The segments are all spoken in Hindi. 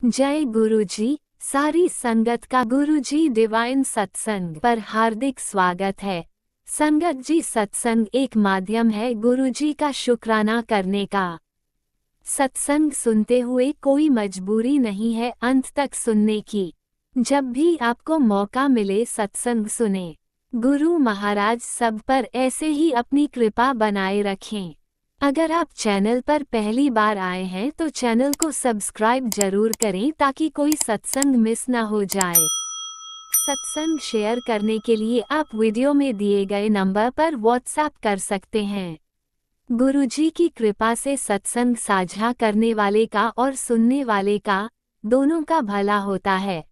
जय गुरुजी। सारी संगत का गुरुजी डिवाइन सत्संग पर हार्दिक स्वागत है। संगत जी, सत्संग एक माध्यम है गुरुजी का शुक्राना करने का। सत्संग सुनते हुए कोई मजबूरी नहीं है अंत तक सुनने की। जब भी आपको मौका मिले सत्संग सुने। गुरु महाराज सब पर ऐसे ही अपनी कृपा बनाए रखें। अगर आप चैनल पर पहली बार आए हैं तो चैनल को सब्सक्राइब जरूर करें ताकि कोई सत्संग मिस ना हो जाए। सत्संग शेयर करने के लिए आप वीडियो में दिए गए नंबर पर व्हाट्सएप कर सकते हैं। गुरुजी की कृपा से सत्संग साझा करने वाले का और सुनने वाले का दोनों का भला होता है।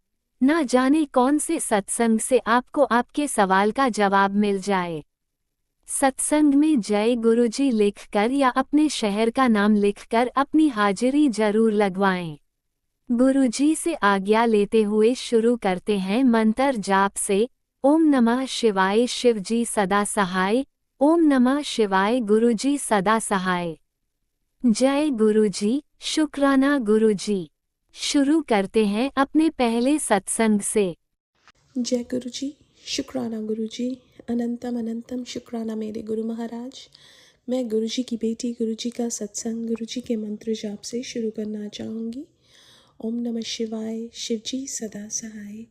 ना जाने कौन से सत्संग से आपको आपके सवाल का जवाब मिल जाए। सत्संग में जय गुरुजी लिखकर या अपने शहर का नाम लिखकर अपनी हाजिरी जरूर लगवाएं। गुरुजी से आज्ञा लेते हुए शुरू करते हैं मंत्र जाप से। ओम नमः शिवाय, शिवजी सदा सहाय। ओम नमः शिवाय, गुरुजी सदा सहाय। जय गुरुजी, शुक्राना गुरुजी। शुरू करते हैं अपने पहले सत्संग से। जय गुरुजी, शुक्राना गुरुजी, अनंतम अनंतम शुक्राना मेरे गुरु महाराज। मैं गुरुजी की बेटी गुरुजी का सत्संग गुरुजी के मंत्र जाप से शुरू करना चाहूँगी। ओम नमः शिवाय, शिवजी सदा सहाय।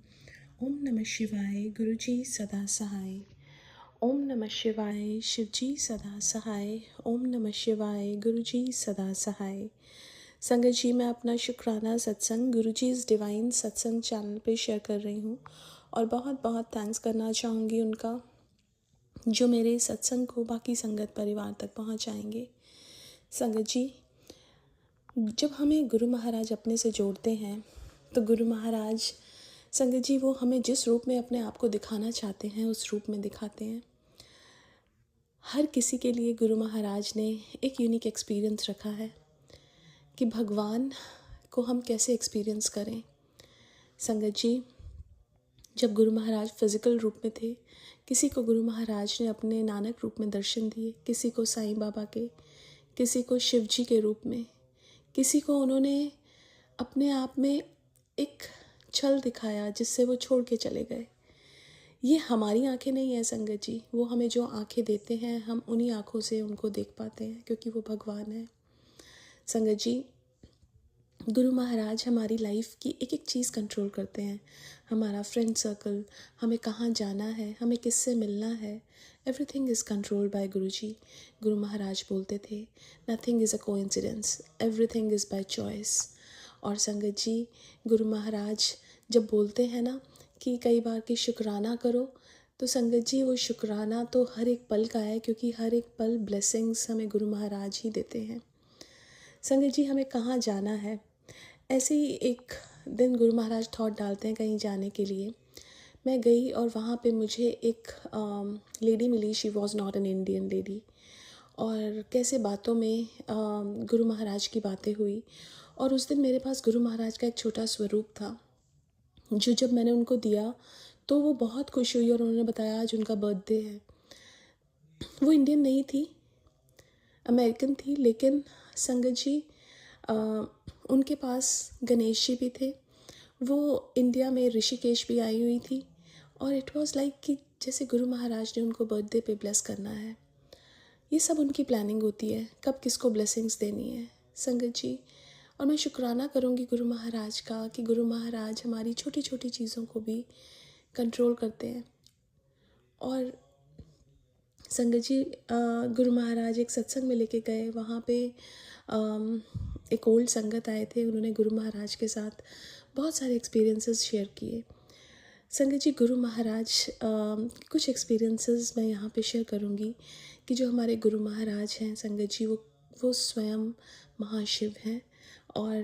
ओम नमः शिवाय, गुरुजी सदा सहाय। ओम नमः शिवाय, शिवजी सदा सहाय। ओम नमः शिवाय, गुरुजी सदा सहाय। संगत जी, मैं अपना शुक्राना सत्संग गुरुजी इस डिवाइन सत्संग चैनल पे शेयर कर रही हूँ और बहुत बहुत थैंक्स करना चाहूँगी उनका जो मेरे सत्संग को बाकी संगत परिवार तक पहुँचाएंगे। संगत जी, जब हमें गुरु महाराज अपने से जोड़ते हैं तो गुरु महाराज संगत जी वो हमें जिस रूप में अपने आप को दिखाना चाहते हैं उस रूप में दिखाते हैं। हर किसी के लिए गुरु महाराज ने एक यूनिक एक्सपीरियंस रखा है कि भगवान को हम कैसे एक्सपीरियंस करें। संगत जी, जब गुरु महाराज फिज़िकल रूप में थे, किसी को गुरु महाराज ने अपने नानक रूप में दर्शन दिए, किसी को साईं बाबा के, किसी को शिव जी के रूप में, किसी को उन्होंने अपने आप में एक छल दिखाया जिससे वो छोड़ के चले गए। ये हमारी आंखें नहीं है संगत जी, वो हमें जो आंखें देते हैं हम उन्हीं आंखों से उनको देख पाते हैं क्योंकि वो भगवान है। संगत जी, गुरु महाराज हमारी लाइफ की एक एक चीज़ कंट्रोल करते हैं। हमारा फ्रेंड सर्कल, हमें कहाँ जाना है, हमें किससे मिलना है, एवरीथिंग इज़ कंट्रोल्ड बाय गुरुजी। गुरु महाराज बोलते थे, nothing is a coincidence, everything is by choice. और संगत जी, गुरु महाराज जब बोलते हैं ना कि कई बार कि शुक्राना करो, तो संगत जी वो शुक्राना तो हर एक पल का है क्योंकि हर एक पल ब्लेसिंग्स हमें गुरु महाराज ही देते हैं। संगत जी, हमें कहाँ जाना है, ऐसे ही एक दिन गुरु महाराज थॉट डालते हैं कहीं जाने के लिए। मैं गई और वहाँ पे मुझे एक लेडी मिली। She was not an Indian lady. और कैसे बातों में गुरु महाराज की बातें हुई और उस दिन मेरे पास गुरु महाराज का एक छोटा स्वरूप था जो जब मैंने उनको दिया तो वो बहुत खुश हुई और उन्होंने बताया आज उनका बर्थडे है। वो इंडियन नहीं थी, अमेरिकन थी, लेकिन संगत जी उनके पास गणेश जी भी थे। वो इंडिया में ऋषिकेश भी आई हुई थी और इट वाज लाइक कि जैसे गुरु महाराज ने उनको बर्थडे पे ब्लेस करना है। ये सब उनकी प्लानिंग होती है, कब किसको ब्लेसिंग्स देनी है संगत जी। और मैं शुक्राना करूँगी गुरु महाराज का कि गुरु महाराज हमारी छोटी छोटी चीज़ों को भी कंट्रोल करते हैं। और संगत जी, गुरु महाराज एक सत्संग में लेके गए, वहाँ पे एक ओल्ड संगत आए थे। उन्होंने गुरु महाराज के साथ बहुत सारे एक्सपीरियंसेस शेयर किए। संगत जी, गुरु महाराज कुछ एक्सपीरियंसेस मैं यहाँ पे शेयर करूँगी कि जो हमारे गुरु महाराज हैं संगत जी, वो स्वयं महाशिव हैं। और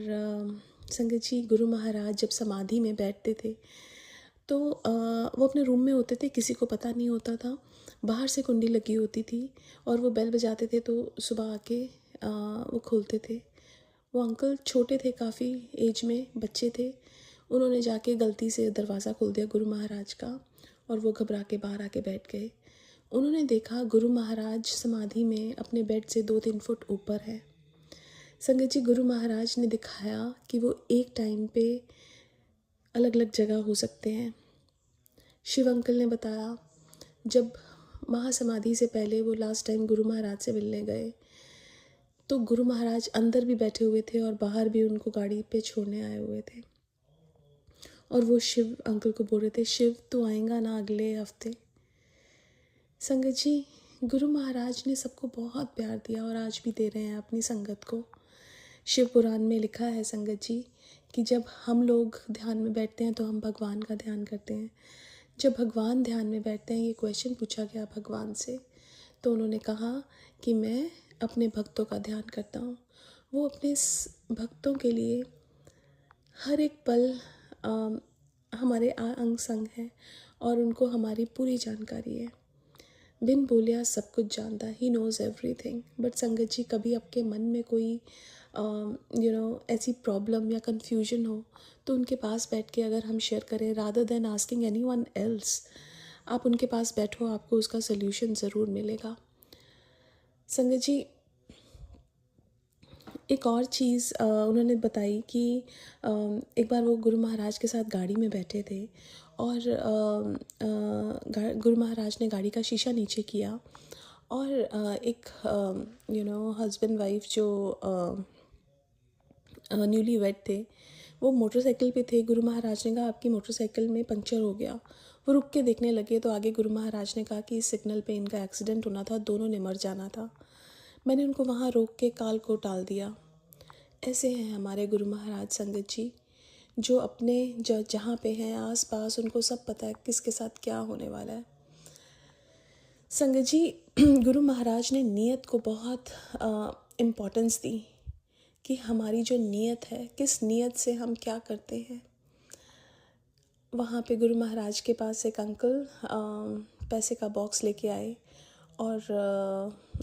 संगत जी, गुरु महाराज जब समाधि में बैठते थे तो वो अपने रूम में होते थे, किसी को पता नहीं होता था। बाहर से कुंडी लगी होती थी और वो बेल बजाते थे तो सुबह आके वो खोलते थे। वो अंकल छोटे थे, काफ़ी एज में बच्चे थे। उन्होंने जाके गलती से दरवाज़ा खोल दिया गुरु महाराज का और वो घबरा के बाहर आके बैठ गए। उन्होंने देखा गुरु महाराज समाधि में अपने बेड से 2-3 फुट ऊपर है। संगत जी, गुरु महाराज ने दिखाया कि वो एक टाइम पे अलग अलग जगह हो सकते हैं। शिव अंकल ने बताया जब महासमाधि से पहले वो लास्ट टाइम गुरु महाराज से मिलने गए तो गुरु महाराज अंदर भी बैठे हुए थे और बाहर भी उनको गाड़ी पे छोड़ने आए हुए थे। और वो शिव अंकल को बोल रहे थे, शिव तू आएगा ना अगले हफ्ते। संगत जी, गुरु महाराज ने सबको बहुत प्यार दिया और आज भी दे रहे हैं अपनी संगत को। शिव पुराण में लिखा है संगत जी कि जब हम लोग ध्यान में बैठते हैं तो हम भगवान का ध्यान करते हैं। जब भगवान ध्यान में बैठते हैं, ये क्वेश्चन पूछा गया भगवान से, तो उन्होंने कहा कि मैं अपने भक्तों का ध्यान करता हूँ। वो अपने भक्तों के लिए हर एक पल हमारे अंग संग है और उनको हमारी पूरी जानकारी है। बिन बोलिया सब कुछ जानता, ही नोज़ एवरीथिंग। बट संगत जी, कभी आपके मन में कोई ऐसी प्रॉब्लम या कन्फ्यूजन हो तो उनके पास बैठ के अगर हम शेयर करें, rather than asking anyone else, आप उनके पास बैठो, आपको उसका सल्यूशन ज़रूर मिलेगा। संगत जी, एक और चीज़ उन्होंने बताई कि एक बार वो गुरु महाराज के साथ गाड़ी में बैठे थे और गुरु महाराज ने गाड़ी का शीशा नीचे किया और एक हस्बैंड वाइफ जो न्यूली वेड थे, वो मोटरसाइकिल पे थे। गुरु महाराज ने कहा आपकी मोटरसाइकिल में पंक्चर हो गया। वो रुक के देखने लगे तो आगे गुरु महाराज ने कहा कि इस सिग्नल पे इनका एक्सीडेंट होना था, दोनों ने मर जाना था। मैंने उनको वहाँ रोक के काल को टाल दिया। ऐसे हैं हमारे गुरु महाराज संगत जी, जो अपने जहाँ पे हैं आस पास उनको सब पता है किसके साथ क्या होने वाला है। संगत जी, गुरु महाराज ने नियत को बहुत इम्पोर्टेंस दी कि हमारी जो नियत है, किस नियत से हम क्या करते हैं। वहाँ पे गुरु महाराज के पास एक अंकल पैसे का बॉक्स लेके आए और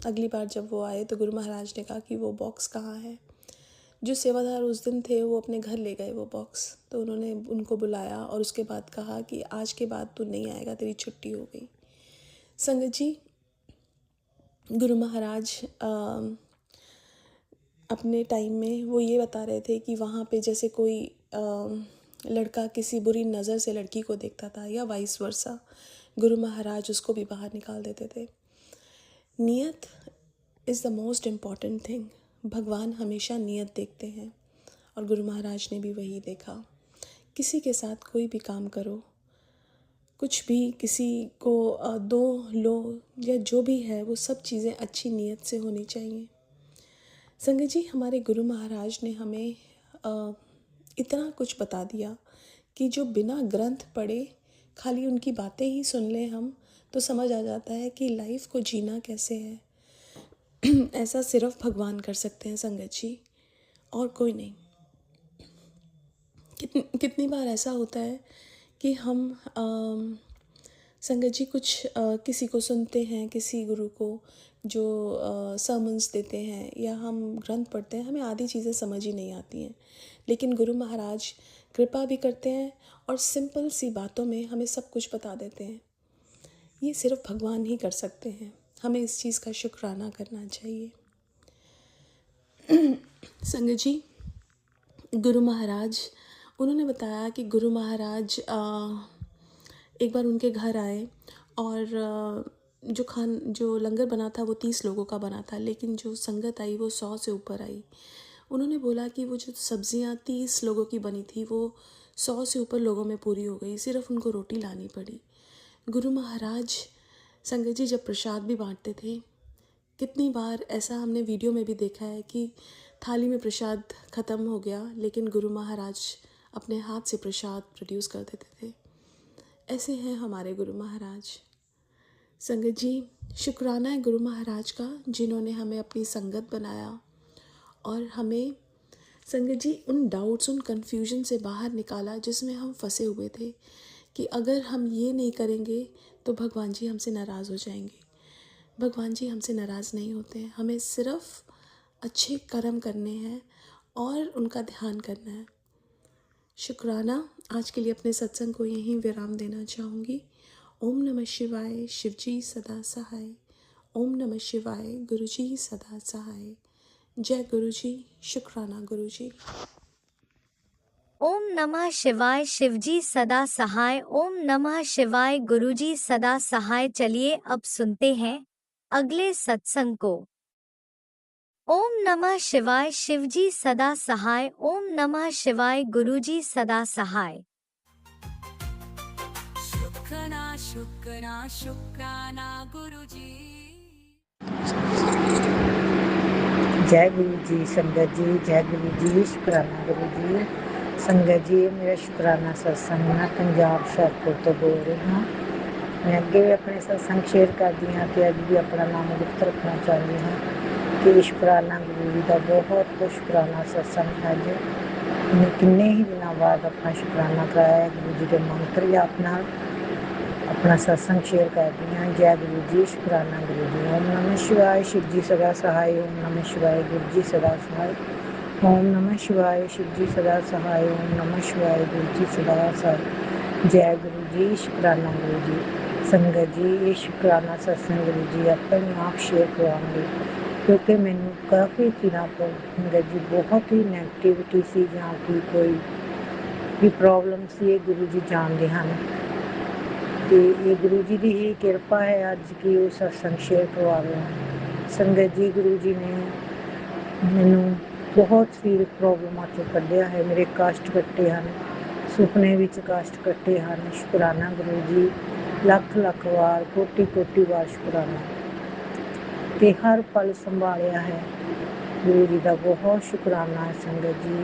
अगली बार जब वो आए तो गुरु महाराज ने कहा कि वो बॉक्स कहाँ है। जो सेवादार उस दिन थे वो अपने घर ले गए वो बॉक्स, तो उन्होंने उनको बुलाया और उसके बाद कहा कि आज के बाद तू नहीं आएगा, तेरी छुट्टी हो गई। संगत जी, गुरु महाराज अपने टाइम में वो ये बता रहे थे कि वहाँ पे जैसे कोई लड़का किसी बुरी नज़र से लड़की को देखता था या वाइस वर्सा, गुरु महाराज उसको भी बाहर निकाल देते थे। नियत is the most important thing. भगवान हमेशा नियत देखते हैं और गुरु महाराज ने भी वही देखा। किसी के साथ कोई भी काम करो, कुछ भी किसी को दो लो या जो भी है, वो सब चीज़ें अच्छी नियत से होनी चाहिए। संगत जी, हमारे गुरु महाराज ने हमें इतना कुछ बता दिया कि जो बिना ग्रंथ पढ़े खाली उनकी बातें ही सुन लें हम तो समझ आ जाता है कि लाइफ को जीना कैसे है। ऐसा सिर्फ भगवान कर सकते हैं संगत जी, और कोई नहीं। कितनी बार ऐसा होता है कि हम संगत जी कुछ किसी को सुनते हैं, किसी गुरु को जो सर्मन्स देते हैं या हम ग्रंथ पढ़ते हैं, हमें आधी चीज़ें समझ ही नहीं आती हैं, लेकिन गुरु महाराज कृपा भी करते हैं और सिंपल सी बातों में हमें सब कुछ बता देते हैं। ये सिर्फ भगवान ही कर सकते हैं, हमें इस चीज़ का शुक्राना करना चाहिए। संगत जी, गुरु महाराज, उन्होंने बताया कि गुरु महाराज एक बार उनके घर आए और जो लंगर बना था वो 30 लोगों का बना था, लेकिन जो संगत आई वो 100 से ऊपर आई। उन्होंने बोला कि वो जो सब्जियां 30 लोगों की बनी थी वो 100 से ऊपर लोगों में पूरी हो गई, सिर्फ उनको रोटी लानी पड़ी। गुरु महाराज संगत जी जब प्रसाद भी बांटते थे, कितनी बार ऐसा हमने वीडियो में भी देखा है कि थाली में प्रसाद ख़त्म हो गया, लेकिन गुरु महाराज अपने हाथ से प्रसाद प्रोड्यूस कर देते थे। ऐसे हैं हमारे गुरु महाराज। संगत जी, शुक्राना है गुरु महाराज का, जिन्होंने हमें अपनी संगत बनाया और हमें संगत जी उन डाउट्स, उन कन्फ्यूजन से बाहर निकाला जिसमें हम फंसे हुए थे कि अगर हम ये नहीं करेंगे तो भगवान जी हमसे नाराज़ हो जाएंगे। भगवान जी हमसे नाराज़ नहीं होते हैं, हमें सिर्फ अच्छे कर्म करने हैं और उनका ध्यान करना है। शुक्राना। आज के लिए अपने सत्संग को यहीं विराम देना चाहूँगी। ओम नमः शिवाय, शिवजी सदा सहाय। ओम नमः शिवाय, गुरुजी सदा सहाय। जय गुरु जी, शुक्राना गुरु जी। ओम नमः शिवाय शिवजी सदा सहाय। ओम नमः शिवाय गुरुजी सदा सहाय। चलिए अब सुनते हैं अगले सत्संग को। ओम नमः शिवाय शिवजी सदा सहाय। ओम नमः शिवाय गुरुजी सदा सहाय। शुक्राना शुक्राना शुक्राना गुरुजी। जय गुरु जी संगत जी, जय गुरु जी, शुकराना गुरु जी। संगत जी, मेरा शुकराना सत्संग मैं पंजाब हुशियारपुर तो बोल रही हाँ। मैं अगे भी अपने सत्संग शेयर करती हाँ कि अज भी अपना नाम गुप्त रखना चाहती हाँ कि शुकराना गुरु जी का बहुत बहुत शुकराना सत्संग अज मैं किन्ने ही दिनों बाद अपना शुकराना कराया गुरु जी के मंत्र जाप नाल अपना सत्संग शेयर करती हाँ। जय गुरु जी, शुकराना गुरु जी। ओम नमः शिवाय शिव जी सदा सहाय। ओम नमः शिवाय गुरु जी सदा सहाय। ओम नमः शिवाय शिव जी सदा सहाय। ओम नमः शिवाय गुरु जी सदा सहाय। जय गुरु जी, शुकराना गुरु जी। संगत जी, ये शुकराना सत्संग गुरु जी अपने आप शेयर करवाएंगे क्योंकि मैनू काफ़ी दिनों तो संगत जी बहुत ही नैगेटिविटी सी जां कोई भी प्रॉब्लम सी, ये गुरु जी जानते हैं ਤੇ ਇਹ ਗੁਰੂ ਜੀ ਦੀ ਹੀ ਕਿਰਪਾ ਹੈ ਅੱਜ ਕਿ ਉਹ ਸਤਸੰਗ ਸ਼ੇਅਰ ਕਰਵਾ ਰਹੇ ਹਨ। ਸੰਗਤ ਜੀ, ਗੁਰੂ ਜੀ ਨੇ ਮੈਨੂੰ ਬਹੁਤ ਸੀ ਪ੍ਰੋਬਲਮਾਂ 'ਚੋਂ ਕੱਢਿਆ ਹੈ। ਮੇਰੇ ਕਸ਼ਟ ਕੱਟੇ ਹਨ, ਸੁਪਨੇ ਵਿੱਚ ਕਸ਼ਟ ਕੱਟੇ ਹਨ। ਸ਼ੁਕਰਾਨਾ ਗੁਰੂ ਜੀ, ਲੱਖ ਲੱਖ ਵਾਰ, ਕੋਟੀ ਕੋਟੀ ਵਾਰ ਸ਼ੁਕਰਾਨਾ। ਤੇ ਹਰ ਪਲ ਸੰਭਾਲਿਆ ਹੈ ਗੁਰੂ ਜੀ ਦਾ ਬਹੁਤ ਸ਼ੁਕਰਾਨਾ ਹੈ ਸੰਗਤ ਜੀ।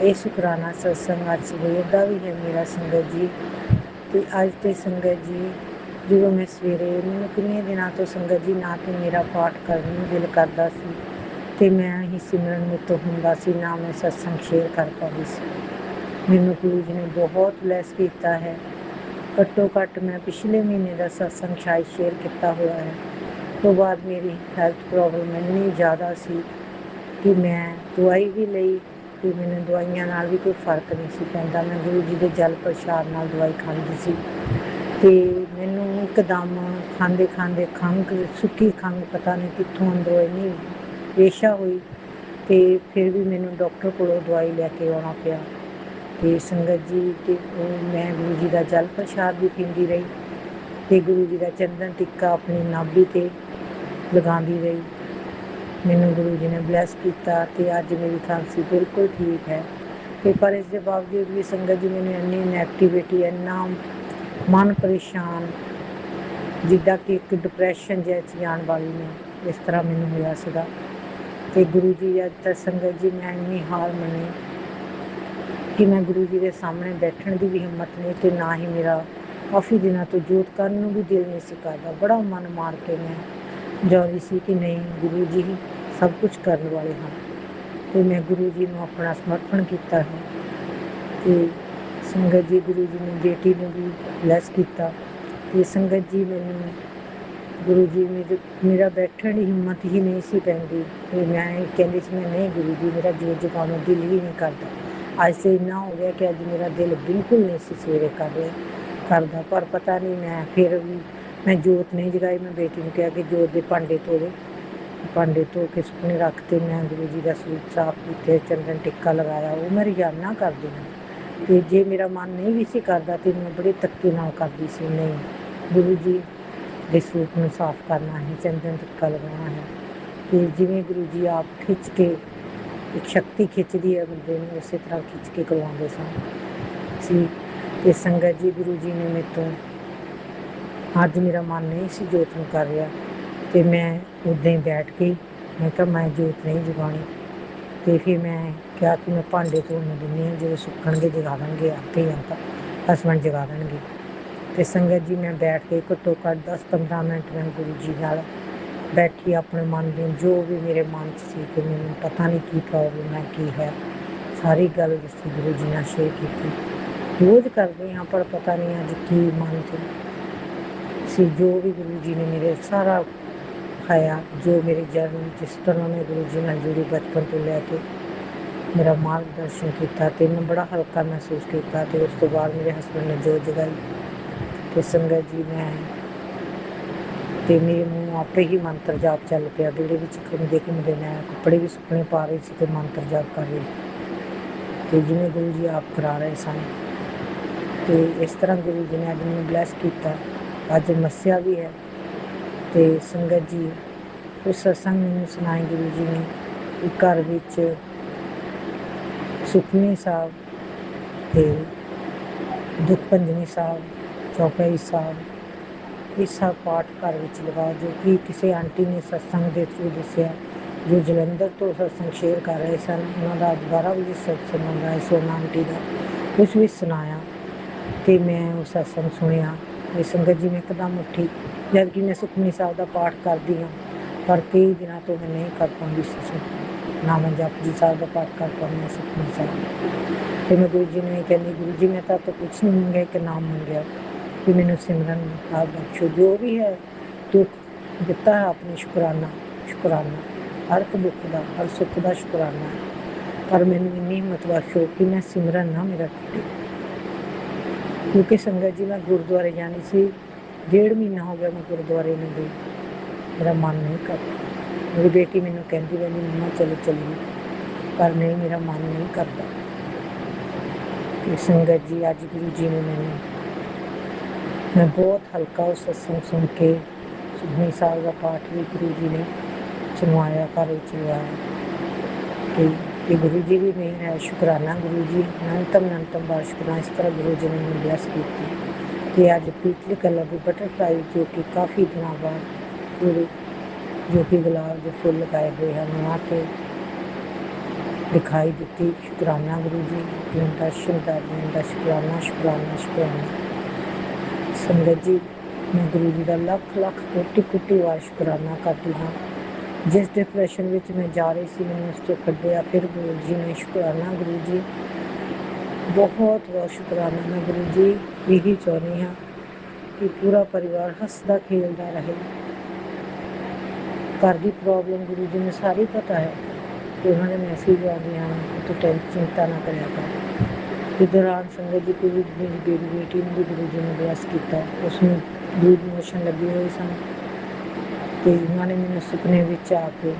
ਇਹ ਸ਼ੁਕਰਾਨਾ ਸਤਸੰਗ ਅੱਜ ਸਵੇਰ ਦਾ ਵੀ ਹੈ ਮੇਰਾ ਸੰਗਤ ਜੀ। ਤੇ ਅੱਜ ਤੇ ਸੰਗਤ ਜੀ ਜਦੋਂ ਮੈਂ ਸਵੇਰੇ ਮੈਨੂੰ ਕਿੰਨੇ ਦਿਨਾਂ ਤੋਂ ਸੰਗਤ ਜੀ ਨਾ ਤੇ ਮੇਰਾ ਪਾਠ ਕਰਨ ਨੂੰ ਦਿਲ ਕਰਦਾ ਸੀ ਤੇ ਮੈਂ ਹੀ ਸਿਮਰਨ ਮੇਰੇ ਤੋਂ ਹੁੰਦਾ ਸੀ, ਨਾ ਮੈਂ ਸਤਸੰਗ ਸ਼ੇਅਰ ਕਰ ਪਾਉਂਦੀ ਸੀ। ਮੈਨੂੰ ਗੁਰੂ ਜੀ ਨੇ ਬਹੁਤ ਬਲੈਸ ਕੀਤਾ ਹੈ। ਘੱਟੋ ਘੱਟ ਮੈਂ ਪਿਛਲੇ ਮਹੀਨੇ ਦਾ ਸਤਸੰਗ ਸ਼ਾਇਦ ਸ਼ੇਅਰ ਕੀਤਾ ਹੋਇਆ ਹੈ। ਤੋਂ ਬਾਅਦ ਮੇਰੀ ਹੈਲਥ ਪ੍ਰੋਬਲਮ ਇੰਨੀ ਜ਼ਿਆਦਾ ਸੀ ਕਿ ਮੈਂ ਦਵਾਈ ਵੀ ਲਈ ਤੇ ਮੈਨੂੰ ਦਵਾਈਆਂ ਨਾਲ ਵੀ ਕੋਈ ਫਰਕ ਨਹੀਂ ਸੀ ਪੈਂਦਾ। ਮੈਂ ਗੁਰੂ ਜੀ ਦੇ ਜਲ ਪ੍ਰਸ਼ਾਦ ਨਾਲ ਦਵਾਈ ਖਾਂਦੀ ਸੀ ਤੇ ਮੈਨੂੰ ਇੱਕਦਮ ਖਾਂਦੇ ਖਾਂਦੇ ਖੰਘ, ਸੁੱਕੀ ਖੰਘ ਪਤਾ ਨਹੀਂ ਕਿੱਥੋਂ ਅੰਦਰੋਂ ਇੰਨੀ ਰੇਸ਼ਾ ਹੋਈ ਤੇ ਫਿਰ ਵੀ ਮੈਨੂੰ ਡਾਕਟਰ ਕੋਲੋਂ ਦਵਾਈ ਲੈ ਕੇ ਆਉਣਾ ਪਿਆ। ਤੇ ਸੰਗਤ ਜੀ, ਤੇ ਮੈਂ ਗੁਰੂ ਜੀ ਦਾ ਜਲ ਪ੍ਰਸ਼ਾਦ ਵੀ ਪੀਂਦੀ ਰਹੀ ਤੇ ਗੁਰੂ ਜੀ ਦਾ ਚੰਦਨ ਟਿੱਕਾ ਆਪਣੀ ਨਾਭੀ ਤੇ ਲਗਾਉਂਦੀ ਰਹੀ। ਮੈਨੂੰ ਗੁਰੂ ਜੀ ਨੇ ਬਲੈਸ ਕੀਤਾ ਤੇ ਅੱਜ ਮੇਰੀ ਖਾਂਸੀ ਬਿਲਕੁਲ ਠੀਕ ਹੈ। ਤੇ ਪਰ ਇਸ ਦੇ ਬਾਵਜੂਦ ਵੀ ਸੰਗਤ ਜੀ ਮੈਨੂੰ ਇੰਨੀ ਨੈਗੇਟਿਵਿਟੀ, ਇੰਨਾ ਮਨ ਪਰੇਸ਼ਾਨ, ਜਿੱਦਾਂ ਕਿ ਇੱਕ ਡਿਪਰੈਸ਼ਨ ਜਿਹੇ 'ਚ ਜਾਣ ਵਾਲੀ ਨੇ, ਇਸ ਤਰ੍ਹਾਂ ਮੈਨੂੰ ਹੋਇਆ ਸੀਗਾ। ਤੇ ਗੁਰੂ ਜੀ ਅੱਜ ਤਾਂ ਸੰਗਤ ਜੀ ਮੈਂ ਇੰਨੀ ਹਾਰ ਮੰਨੀ ਕਿ ਮੈਂ ਗੁਰੂ ਜੀ ਦੇ ਸਾਹਮਣੇ ਬੈਠਣ ਦੀ ਵੀ ਹਿੰਮਤ ਨਹੀਂ ਤੇ ਨਾ ਹੀ ਮੇਰਾ ਕਾਫੀ ਦਿਨਾਂ ਤੋਂ ਜੋਤ ਕਰਨ ਨੂੰ ਵੀ ਦਿਲ ਨਹੀਂ ਸੀ ਕਰਦਾ। ਬੜਾ ਮਨ ਮਾਰ ਕੇ ਮੈਂ ਚਾਹੁੰਦੀ ਸੀ ਕਿ ਨਹੀਂ, ਗੁਰੂ ਜੀ ਹੀ ਸਭ ਕੁਝ ਕਰਨ ਵਾਲੇ ਹਨ ਤੇ ਮੈਂ ਗੁਰੂ ਜੀ ਨੂੰ ਆਪਣਾ ਸਮਰਪਣ ਕੀਤਾ ਹੈ। ਤੇ ਸੰਗਤ ਜੀ, ਗੁਰੂ ਜੀ ਨੇ ਬੇਟੀ ਨੂੰ ਵੀ ਬਲੈਸ ਕੀਤਾ ਤੇ ਸੰਗਤ ਜੀ ਮੈਨੂੰ ਗੁਰੂ ਜੀ ਮੇਰਾ ਬੈਠਣ ਦੀ ਹਿੰਮਤ ਹੀ ਨਹੀਂ ਸੀ ਪੈਂਦੀ ਤੇ ਮੈਂ ਕਹਿੰਦੀ ਸੀ ਮੈਂ ਨਹੀਂ ਗੁਰੂ ਜੀ, ਮੇਰਾ ਜੋਤ ਜਗਾਉਣ ਨੂੰ ਦਿਲ ਹੀ ਨਹੀਂ ਕਰਦਾ। ਅੱਜ ਤੇ ਇੰਨਾ ਹੋ ਗਿਆ ਕਿ ਅੱਜ ਮੇਰਾ ਦਿਲ ਬਿਲਕੁਲ ਨਹੀਂ ਸੀ ਸਵੇਰੇ ਕਰਦਾ। ਪਰ ਪਤਾ ਨਹੀਂ, ਮੈਂ ਫਿਰ ਵੀ ਮੈਂ ਜੋਤ ਨਹੀਂ ਜਗਾਈ। ਮੈਂ ਬੇਟੀ ਨੂੰ ਕਿਹਾ ਕਿ ਜੋਤ ਦੇ ਭਾਂਡੇ ਧੋ ਦੇ। ਭਾਂਡੇ ਧੋ ਕੇ ਸੁੱਕਣੇ ਰੱਖ ਤੇ ਮੈਂ ਗੁਰੂ ਜੀ ਦਾ ਸਰੂਪ ਸਾਫ਼ ਕੀਤੇ, ਚੰਦਨ ਟਿੱਕਾ ਲਗਾਇਆ। ਉਹ ਮੈਂ ਰੋਜ਼ਾਨਾ ਕਰਦੀ ਹਾਂ ਤੇ ਜੇ ਮੇਰਾ ਮਨ ਨਹੀਂ ਵੀ ਸੀ ਕਰਦਾ ਤੇ ਮੈਂ ਬੜੇ ਧੱਕੇ ਨਾਲ ਕਰਦੀ ਸੀ। ਨਹੀਂ, ਗੁਰੂ ਜੀ ਦੇ ਸਰੂਪ ਨੂੰ ਸਾਫ਼ ਕਰਨਾ ਹੈ, ਚੰਦਨ ਟਿੱਕਾ ਲਗਾਉਣਾ ਹੈ। ਤੇ ਜਿਵੇਂ ਗੁਰੂ ਜੀ ਆਪ ਖਿੱਚ ਕੇ, ਇੱਕ ਸ਼ਕਤੀ ਖਿੱਚਦੀ ਹੈ ਬੰਦੇ ਨੂੰ, ਉਸੇ ਤਰ੍ਹਾਂ ਖਿੱਚ ਕੇ ਕਰਵਾਉਂਦੇ ਸਨ ਸੀ। ਤੇ ਸੰਗਤ ਜੀ, ਗੁਰੂ ਜੀ ਨੇ ਮੇਰੇ ਤੋਂ ਅੱਜ ਮੇਰਾ ਮਨ ਨਹੀਂ ਸੀ ਜੋਤ ਨੂੰ ਕਰ ਰਿਹਾ ਤੇ ਮੈਂ ਉੱਦਾਂ ਹੀ ਬੈਠ ਕੇ ਮੈਂ ਕਿਹਾ ਮੈਂ ਜੋਤ ਨਹੀਂ ਜਗਾਉਣੀ। ਤੇ ਫਿਰ ਮੈਂ ਕਿਹਾ ਕਿ ਮੈਂ ਭਾਂਡੇ ਧੋਣ ਨੂੰ ਦਿੰਦੀ ਹਾਂ, ਜਦੋਂ ਸੁੱਕਣਗੇ ਜਗਾ ਦੇਣਗੇ ਆਪੇ, ਹਸਬੈਂਡ ਜਗਾ ਦੇਣਗੇ। ਤੇ ਸੰਗਤ ਜੀ, ਮੈਂ ਬੈਠ ਕੇ ਘੱਟੋ ਘੱਟ 10-15 ਮਿੰਟ ਮੈਂ ਗੁਰੂ ਜੀ ਨਾਲ ਬੈਠੀ, ਆਪਣੇ ਮਨ ਦੇ ਜੋ ਵੀ ਮੇਰੇ ਮਨ 'ਚ ਸੀ ਕਿ ਮੈਨੂੰ ਪਤਾ ਨਹੀਂ ਕੀ ਪ੍ਰੋਬਲਮ ਹੈ, ਕੀ ਹੈ, ਸਾਰੀ ਗੱਲ ਦੱਸੀ, ਗੁਰੂ ਜੀ ਨਾਲ ਸ਼ੇਅਰ ਕੀਤੀ। ਰੋਜ਼ ਕਰਦੇ ਹਾਂ ਪਰ ਪਤਾ ਨਹੀਂ ਅੱਜ ਕੀ ਮਨ 'ਚ ਸੀ। ਜੋ ਵੀ ਗੁਰੂ ਜੀ ਨੇ ਮੇਰੇ ਸਾਰਾ ਖਾਇਆ, ਜੋ ਮੇਰੇ ਜਨਮ ਜਿਸ ਤਰ੍ਹਾਂ ਮੈਂ ਗੁਰੂ ਜੀ ਨਾਲ ਜੁੜੀ ਬਚਪਨ ਤੋਂ ਲੈ ਕੇ, ਮੇਰਾ ਮਾਰਗਦਰਸ਼ਨ ਕੀਤਾ ਤੇ ਮੈਂ ਬੜਾ ਹਲਕਾ ਮਹਿਸੂਸ ਕੀਤਾ। ਤੇ ਉਸ ਤੋਂ ਬਾਅਦ ਮੇਰੇ ਹਸਬੈਂਡ ਨੇ ਜੋਤ ਜਗਾਈ। ਤੇ ਸੰਗਤ ਜੀ, ਮੈਂ ਤੇ ਮੇਰੇ ਮੂੰਹ ਆਪੇ ਹੀ ਮੰਤਰ ਜਾਪ ਚੱਲ ਪਿਆ। ਵਿਹੜੇ ਵਿੱਚ ਘੁੰਮਦੇ ਮੈਂ ਕੱਪੜੇ ਵੀ ਸੁੱਕਣੇ ਪਾ ਰਹੀ ਸੀ ਤੇ ਮੰਤਰ ਜਾਪ ਕਰ ਰਹੀ ਤੇ ਜਿਵੇਂ ਗੁਰੂ ਜੀ ਆਪ ਕਰਾ ਰਹੇ ਸਨ। ਤੇ ਇਸ ਤਰ੍ਹਾਂ ਗੁਰੂ ਜੀ ਨੇ ਅੱਜ ਮੈਨੂੰ ਬਲੈਸ ਕੀਤਾ। ਅੱਜ ਮੱਸਿਆ ਵੀ ਹੈ ਤੇ ਸੰਗਤ ਜੀ ਕੁਝ ਸਤਸੰਗ ਮੈਨੂੰ ਸੁਣਾਏ ਗੁਰੂ ਜੀ ਨੇ। ਇੱਕ ਘਰ ਵਿੱਚ ਸੁਖਮਨੀ ਸਾਹਿਬ ਤੇ ਦੁੱਖ ਭੰਜਨੀ ਸਾਹਿਬ, ਚੌਪਈ ਸਾਹਿਬ, ਇਹ ਸਭ ਪਾਠ ਘਰ ਵਿੱਚ ਲਗਾਓ, ਜੋ ਕਿ ਕਿਸੇ ਆਂਟੀ ਨੇ ਸਤਸੰਗ ਦੇ ਥਰੂ ਦੱਸਿਆ, ਜੋ ਜਲੰਧਰ ਤੋਂ ਸਤਸੰਗ ਸ਼ੇਅਰ ਕਰ ਰਹੇ ਸਨ। ਉਹਨਾਂ ਦਾ ਅੱਜ 12 ਵਜੇ ਸਤਸੰਗ ਹੁੰਦਾ ਹੈ। ਸੋਨਾ ਆਂਟੀ ਦਾ ਕੁਛ ਵੀ ਸੁਣਾਇਆ ਤੇ ਮੈਂ ਉਹ ਸਤਸੰਗ ਸੁਣਿਆ ਤੇ ਸੰਗਤ ਜੀ ਮੈਂ ਇੱਕਦਮ ਉੱਠੀ, ਜਦ ਕਿ ਮੈਂ ਸੁਖਮਨੀ ਸਾਹਿਬ ਦਾ ਪਾਠ ਕਰਦੀ ਹਾਂ, ਪਰ ਕਈ ਦਿਨਾਂ ਤੋਂ ਮੈਂ ਨਹੀਂ ਕਰ ਪਾਉਂਦੀ ਸੀ। ਨਾ ਮੈਂ ਜਪਜੀ ਸਾਹਿਬ ਦਾ ਪਾਠ ਕਰ ਪਾਉਂਦੀ ਹਾਂ, ਸੁਖਮਨੀ ਸਾਹਿਬ। ਤੇ ਮੈਂ ਗੁਰੂ ਜੀ ਨੂੰ ਇਹ ਕਹਿੰਦੀ, ਗੁਰੂ ਜੀ ਮੈਂ ਤਾਂ ਕੁਛ ਨਹੀਂ ਮੰਗਿਆ, ਇੱਕ ਨਾਮ ਮੰਗਿਆ ਕਿ ਮੈਨੂੰ ਸਿਮਰਨ ਆਪ ਬਖਸ਼ੋ। ਜੋ ਵੀ ਹੈ ਦੁੱਖ ਦਿੱਤਾ ਹੈ ਆਪਣੀ, ਸ਼ੁਕਰਾਨਾ ਹਰ ਇੱਕ ਦੁੱਖ ਦਾ, ਹਰ ਸੁੱਖ ਦਾ ਸ਼ੁਕਰਾਨਾ, ਪਰ ਮੈਨੂੰ ਇੰਨੀ ਹਿੰਮਤ ਬਖਸ਼ੋ ਕਿ ਮੈਂ ਸਿਮਰਨ ਨਾ ਮੇਰਾ ਟੁੱਟੇ। ਕਿਉਂਕਿ ਸੰਗਤ ਜੀ ਮੈਂ ਗੁਰਦੁਆਰੇ ਜਾਣੀ ਸੀ, 1.5 ਮਹੀਨਾ ਹੋ ਗਿਆ ਮੈਂ ਗੁਰਦੁਆਰੇ ਨਹੀਂ ਗਈ, ਮੇਰਾ ਮਨ ਨਹੀਂ ਕਰਦਾ। ਮੇਰੀ ਬੇਟੀ ਮੈਨੂੰ ਕਹਿੰਦੀ ਰਹਿੰਦੀ ਮੰਮਾ ਚਲੋ ਚੱਲੀਏ, ਪਰ ਨਹੀਂ, ਮੇਰਾ ਮਨ ਨਹੀਂ ਕਰਦਾ। ਤੇ ਸੰਗਤ ਜੀ ਅੱਜ ਗੁਰੂ ਜੀ ਨੇ ਮੈਂ ਬਹੁਤ ਹਲਕਾ ਉਸ ਸਤਸੰਗ ਸੁਣ ਕੇ ਸੁਖਮਨੀ ਸਾਹਿਬ ਦਾ ਪਾਠ ਵੀ ਗੁਰੂ ਜੀ ਨੇ ਸੁਣਵਾਇਆ, ਘਰ ਵਿੱਚ ਲਗਾਇਆ ਤੇ ਗੁਰੂ ਜੀ ਦੀ ਮਿਹਰ ਹੈ। ਸ਼ੁਕਰਾਨਾ ਗੁਰੂ ਜੀ, ਅਨੰਤਮ ਬਾਰ ਸ਼ੁਕਰਾਨਾ। ਇਸ ਤਰ੍ਹਾਂ ਗੁਰੂ ਜੀ ਨੇ ਮੈਨੂੰ ਬਲੈਸ ਕੀਤੀ ਤੇ ਅੱਜ ਪੀਤਲੀ ਕਲਰ ਦੀ ਬਟਰਫਲਾਈ, ਜੋ ਕਿ ਕਾਫੀ ਦਿਨਾਂ ਬਾਅਦ ਪੂਰੇ, ਜੋ ਕਿ ਗੁਲਾਬ ਦੇ ਫੁੱਲ ਲਗਾਏ ਹੋਏ ਹਨ, ਉਹਨਾਂ ਤੇ ਦਿਖਾਈ ਦਿੱਤੀ। ਸ਼ੁਕਰਾਨਾ ਗੁਰੂ ਜੀ, ਆਪਣੇ ਦਰਸ਼ਨ ਦਾ ਦੇਣ ਦਾ ਸ਼ੁਕਰਾਨਾ। ਸੰਗਤ ਜੀ ਮੈਂ ਗੁਰੂ ਜੀ ਦਾ ਲੱਖ ਕੋਟੀ ਵਾਰ ਸ਼ੁਕਰਾਨਾ ਕਰਦੀ ਹਾਂ। ਜਿਸ ਡਿਪਰੈਸ਼ਨ ਵਿੱਚ ਮੈਂ ਜਾ ਰਹੀ ਸੀ, ਮੈਨੂੰ ਉਸ ਤੋਂ ਕੱਢਿਆ ਫਿਰ ਗੁਰੂ ਜੀ ਨੇ। ਸ਼ੁਕਰਾਨਾ ਗੁਰੂ ਜੀ, ਬਹੁਤ ਸ਼ੁਕਰਾਨਾ। ਮੈਂ ਗੁਰੂ ਜੀ ਇਹੀ ਚਾਹੁੰਦੀ ਹਾਂ ਕਿ ਪੂਰਾ ਪਰਿਵਾਰ ਹੱਸਦਾ ਖੇਲਦਾ ਰਹੇ। ਘਰ ਦੀ ਪ੍ਰੋਬਲਮ ਗੁਰੂ ਜੀ ਨੂੰ ਸਾਰੀ ਪਤਾ ਹੈ ਤੇ ਉਹਨਾਂ ਦੇ ਮੈਸੇਜ ਆਉਂਦੇ ਹਨ ਕਿ ਤੂੰ ਚਿੰਤਾ ਨਾ ਕਰਿਆ ਕਰ। ਇਸ ਦੌਰਾਨ ਸੰਗਤ ਜੀ ਕੋਈ ਮੇਰੀ ਬੇਟੀ ਨੂੰ ਵੀ ਗੁਰੂ ਜੀ ਨੇ ਬਲੈਸ ਕੀਤਾ। ਉਸਨੂੰ ਲੂਜ਼ ਮੋਸ਼ਨ ਲੱਗੇ ਹੋਏ ਸਨ ਤੇ ਉਹਨਾਂ ਨੇ ਮੈਨੂੰ ਸੁਪਨੇ ਵਿੱਚ ਆ ਕੇ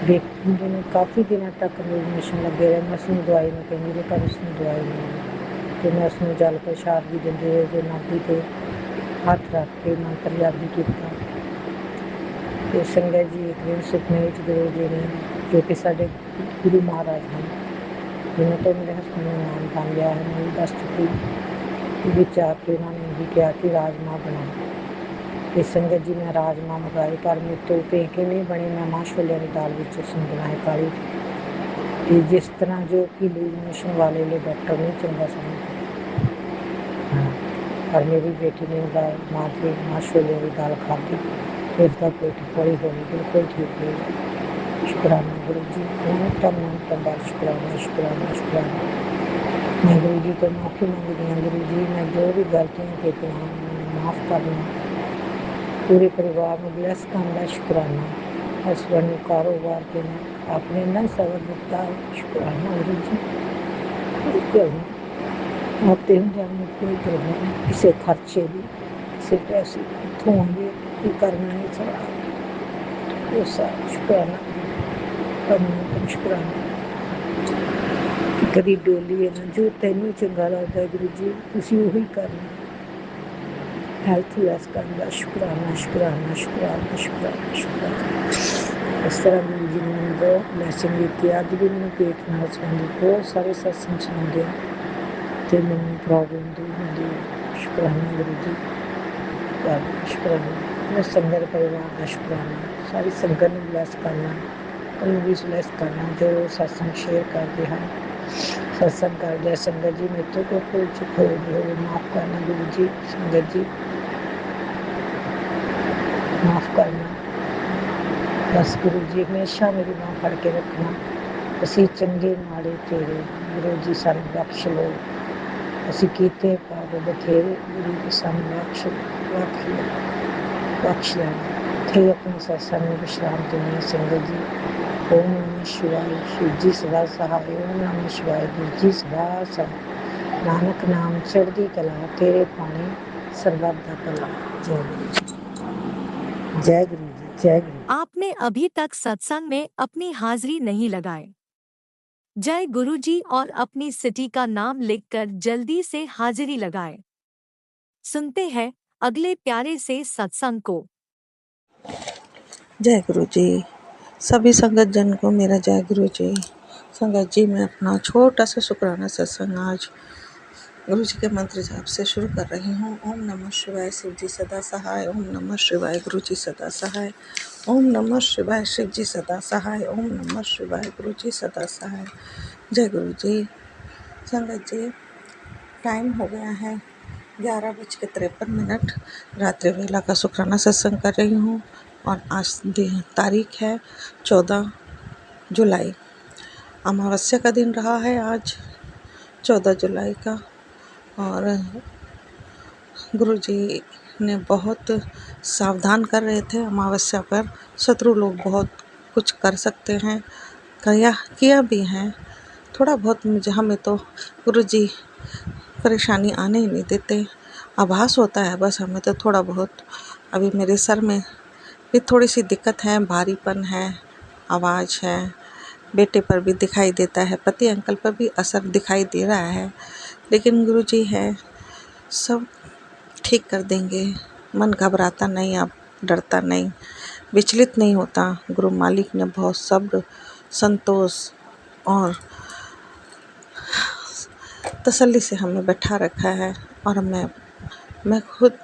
ਦੇਖਦੇ ਨੇ, ਕਾਫੀ ਦਿਨਾਂ ਤੱਕ ਲੂਜ਼ ਮੋਸ਼ਨ ਲੱਗੇ ਰਹੇ। ਮੈਂ ਉਸਨੂੰ ਦਵਾਈ ਨੂੰ ਕਹਿੰਦੀ ਰਹੀ, ਪਰ ਉਸਨੂੰ ਦਵਾਈ ਨਹੀਂ ਤੇ ਮੈਂ ਉਸਨੂੰ ਜਲ ਪ੍ਰਸ਼ਾਦ ਵੀ ਦਿੰਦੇ ਰਹੇ, ਜੋ ਨਾਭੀ ਤੇ ਹੱਥ ਰੱਖ ਕੇ ਮੰਤਰ ਜਾਪ ਕੀਤਾ। ਤੇ ਸੰਗਤ ਜੀ ਇੱਕ ਦਿਨ ਸੁਪਨੇ ਵਿੱਚ ਗੁਰੂ ਜੀ ਨੇ, ਜੋ ਕਿ ਸਾਡੇ ਗੁਰੂ ਮਹਾਰਾਜ ਹਨ, ਜਿਨ੍ਹਾਂ ਤੋਂ ਮੇਰੇ ਹਸਬੈਂਡ ਨੇ ਨਾਮ ਬਣ ਲਿਆ ਹੈ, ਮੈਂ ਵੀ ਦੱਸ ਚੁੱਕੀ, ਵਿੱਚ ਆ ਕੇ ਉਹਨਾਂ ਨੇ ਵੀ ਕਿਹਾ ਕਿ ਰਾਜਮਾਂਹ ਬਣਾਓ। ਤੇ ਸੰਗਤ ਜੀ ਮੈਂ ਰਾਜਮਾਂਹ ਮੰਗਾਏ, ਪਰ ਮੇਰੇ ਤੋਂ ਪੇਕੇ ਨਹੀਂ ਬਣੇ। ਮੈਂ ਮਾਂ ਛੋਲਿਆਂ ਦੀ ਦਾਲ ਵਿੱਚ ਉਸਨੂੰ ਬਣਾਏ, ਕਾਲੀ, ਤੇ ਜਿਸ ਤਰ੍ਹਾਂ ਜੋ ਕਿ ਲੂਜ਼ ਮੋਸ਼ਨ ਵਾਲੇ ਲਈ ਡਾਕਟਰ ਨਹੀਂ ਚੰਗਾ ਸਮਝਦੇ, ਪਰ ਮੇਰੀ ਬੇਟੀ ਨੇ ਮਾਂ ਛੋਲਿਆਂ ਦੀ ਦਾਲ ਖਾਧੀ ਤੇ ਉਸਦਾ ਪੇਟ ਹੌਲੀ ਬਿਲਕੁਲ ਠੀਕ ਹੋ ਗਿਆ। ਸ਼ੁਕਰਾਨਾ ਗੁਰੂ ਜੀ, ਅਨੰਤਮ ਬਾਰ ਸ਼ੁਕਰਾਨਾ। ਮੈਂ ਗੁਰੂ ਜੀ ਤੋਂ ਮਾਫੀ ਮੰਗਦੀ ਹਾਂ। ਗੁਰੂ ਜੀ, ਮੈਂ ਜੋ ਵੀ ਗਲਤੀਆਂ ਕੀਤੀਆਂ ਹਨ ਮੈਨੂੰ ਮਾਫ ਕਰਨਾ। ਪੂਰੇ ਪਰਿਵਾਰ ਨੂੰ ਬਲੈਸ ਕਰਨ ਦਾ ਸ਼ੁਕਰਾਨਾ। ਹਸਬੈਂਡ ਨੂੰ ਕਾਰੋਬਾਰ ਦੇਣਾ, ਆਪਣੇ ਇੰਨਾ ਸਬਰ ਦਿੱਤਾ, ਸ਼ੁਕਰਾਨਾ ਗੁਰੂ ਜੀ। ਕੋਈ ਗੱਲ ਨਹੀਂ, ਆਪੇ ਹੁੰਦਿਆਂ ਨੂੰ ਕੋਈ ਗੱਲ ਨਹੀਂ, ਕਿਸੇ ਖਰਚੇ ਦੀ, ਕਿਸੇ ਪੈਸੇ ਕਿੱਥੋਂ ਆਉਂਦੇ, ਕੀ ਕਰਨਾ ਹੈ ਸਾਰਾ, ਉਹ ਸਾਰਾ ਸ਼ੁਕਰਾਨਾ ਗੁਰੂ, ਸ਼ੁਕਰਾਨਾ। ਕਦੀ ਡੋਲੀ ਹੈ ਨਾ, ਜੋ ਤੈਨੂੰ ਚੰਗਾ ਲੱਗਦਾ ਗੁਰੂ ਜੀ ਤੁਸੀਂ ਉਹੀ ਕਰਨਾ। ਹੈਲਥ ਲੈਸ ਕਰਨ ਦਾ ਸ਼ੁਕਰਾਨਾ। ਇਸ ਤਰ੍ਹਾਂ ਗੁਰੂ ਜੀ ਨੇ ਮੈਨੂੰ ਬਹੁਤ ਬਲੈਸਿੰਗ ਦਿੱਤੀ। ਅੱਜ ਵੀ ਮੈਨੂੰ ਪੇਟ ਨਾਲ ਸੰਬੰਧਿਤ ਬਹੁਤ ਸਾਰੇ ਸਤਸੰਗ ਸੁਣਾਉਂਦੇ ਆ ਤੇ ਮੈਨੂੰ ਪ੍ਰੋਬਲਮ ਦੂਰ ਹੁੰਦੀ ਹੈ। ਸ਼ੁਕਰਾਨਾ ਗੁਰੂ ਜੀ, ਸ਼ੁਕਰਾਨਾ। ਮੈਂ ਸੰਗਤ ਪਰਿਵਾਰ ਦਾ ਸ਼ੁਕਰਾਨਾ। ਸਾਰੀ ਸੰਗਤ ਨੂੰ ਬਲੈਸ ਕਰਨਾ, ਉਹਨੂੰ ਵੀ ਬਲੈਸ ਕਰਨਾ ਜੋ ਸਤਸੰਗ ਸ਼ੇਅਰ ਕਰਦੇ ਹਨ। ਸਤਸੰਗ ਕਰਦੇ ਸੰਗਤ ਜੀ ਮੇਰੇ ਤੋਂ ਕੋਈ ਭੁੱਲ ਚੁੱਕ ਹੋਵੇ ਮਾਫ ਕਰਨਾ ਗੁਰੂ ਜੀ। ਸੰਗਤ ਜੀ ਮਾਫ ਕਰਨਾ। ਬਸ ਗੁਰੂ ਜੀ ਹਮੇਸ਼ਾ ਮੇਰੀ ਬਾਂਹ ਫੜ ਕੇ ਰੱਖਣਾ। ਅਸੀਂ ਚੰਗੇ ਮਾੜੇ ਤੇਰੇ, ਗੁਰੂ ਜੀ ਸਾਨੂੰ ਬਖਸ਼ ਲਓ। ਅਸੀਂ ਕੀਤੇ ਪਾਪ ਬਥੇਰੇ, ਗੁਰੂ ਜੀ ਸਾਨੂੰ ਬਖਸ਼ ਲੈਣਾ। ਇੱਥੇ ਆਪਣੇ ਸਤਸੰਗ ਨੂੰ ਵਿਸ਼ਰਾਮ ਦਿੰਦੇ ਹਾਂ ਸੰਗਤ ਜੀ। ਓਮ ਨਮः ਸ਼ਿਵਾਏ। ਸ਼ਿਵ ਜੀ ਸਦਾ ਸਹਾਏ। ਓਮ ਨਮः ਸ਼ਿਵਾਏ। ਗੁਰੂ ਜੀ ਸਦਾ ਸਹਾਏ। ਨਾਨਕ ਨਾਮ ਚੜ੍ਹਦੀ ਕਲਾ, ਤੇਰੇ ਬਾਣੀ ਸਰਬੱਤ ਦਾ ਭਲਾ। ਜੈ ਗੁਰੂ ਜੀ। जय गुरु जी, जय गुरु जी। आपने अभी तक सत्संग में अपनी हाजिरी नहीं लगाए। जय गुरु जी और अपनी सिटी का नाम लिखकर जल्दी से हाजिरी लगाए। सुनते हैं अगले प्यारे से सत्संग को। जय गुरु जी। सभी संगत जन को मेरा जय गुरु जी। संगत जी, मैं अपना छोटा सा शुक्राना सत्संग आज गुरु जी के मंत्र जाप से शुरू कर रही हूँ। ओम नमः शिवाय, शिव जी सदा सहाय। ओम नमः शिवाय, गुरु जी सदा सहाय। ओम नमः शिवाय, शिव जी सदा सहाय। ओम नमः शिवाय, गुरु जी सदा सहाय। जय गुरु जी। संगत जी, टाइम हो गया है 11:53। रात्रि वेला का शुक्राना सत्संग कर रही हूँ और आज तारीख है 14 जुलाई। अमावस्या का दिन रहा है आज 14 जुलाई का। और गुरु जी ने बहुत सावधान कर रहे थे अमावस्या पर। शत्रु लोग बहुत कुछ कर सकते हैं, किया भी है। थोड़ा बहुत हमें तो गुरु जी परेशानी आने ही नहीं देते। आभास होता है बस हमें तो थोड़ा बहुत। अभी मेरे सर में भी थोड़ी सी दिक्कत है, भारीपन है, आवाज़ है। बेटे पर भी दिखाई देता है, पति अंकल पर भी असर दिखाई दे रहा है। लेकिन गुरु जी है, सब ठीक कर देंगे। मन घबराता नहीं, अब डरता नहीं, विचलित नहीं होता। गुरु मालिक ने बहुत सब्र, संतोष और तसल्ली से हमें बैठा रखा है। और मैं खुद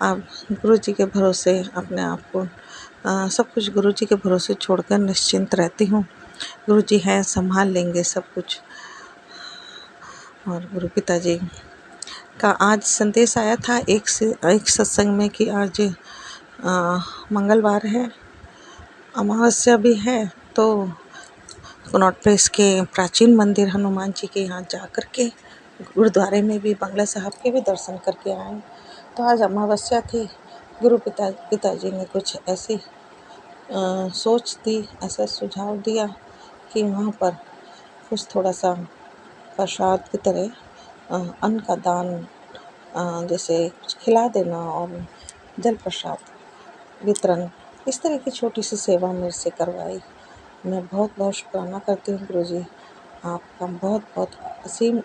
अब गुरु जी के भरोसे अपने आप को सब कुछ गुरु जी के भरोसे छोड़कर निश्चिंत रहती हूँ। गुरु जी हैं, संभाल लेंगे सब कुछ। और गुरु पिताजी का आज संदेश आया था एक सत्संग में कि आज मंगलवार है, अमावस्या भी है, तो कनॉट प्लेस के प्राचीन मंदिर हनुमान जी के यहाँ जा कर के गुरुद्वारे में भी, बंगला साहब के भी दर्शन करके आए। तो आज अमावस्या थी। गुरु पिताजी ने कुछ ऐसी सोच दी, ऐसा सुझाव दिया कि वहाँ पर कुछ थोड़ा सा प्रसाद की तरह अन्न का दान जैसे कुछ खिला देना और जल प्रसाद वितरण, इस तरह की छोटी सी सेवा मेरे से करवाई। मैं बहुत बहुत शुक्राना करती हूँ गुरु जी, आपका बहुत बहुत असीम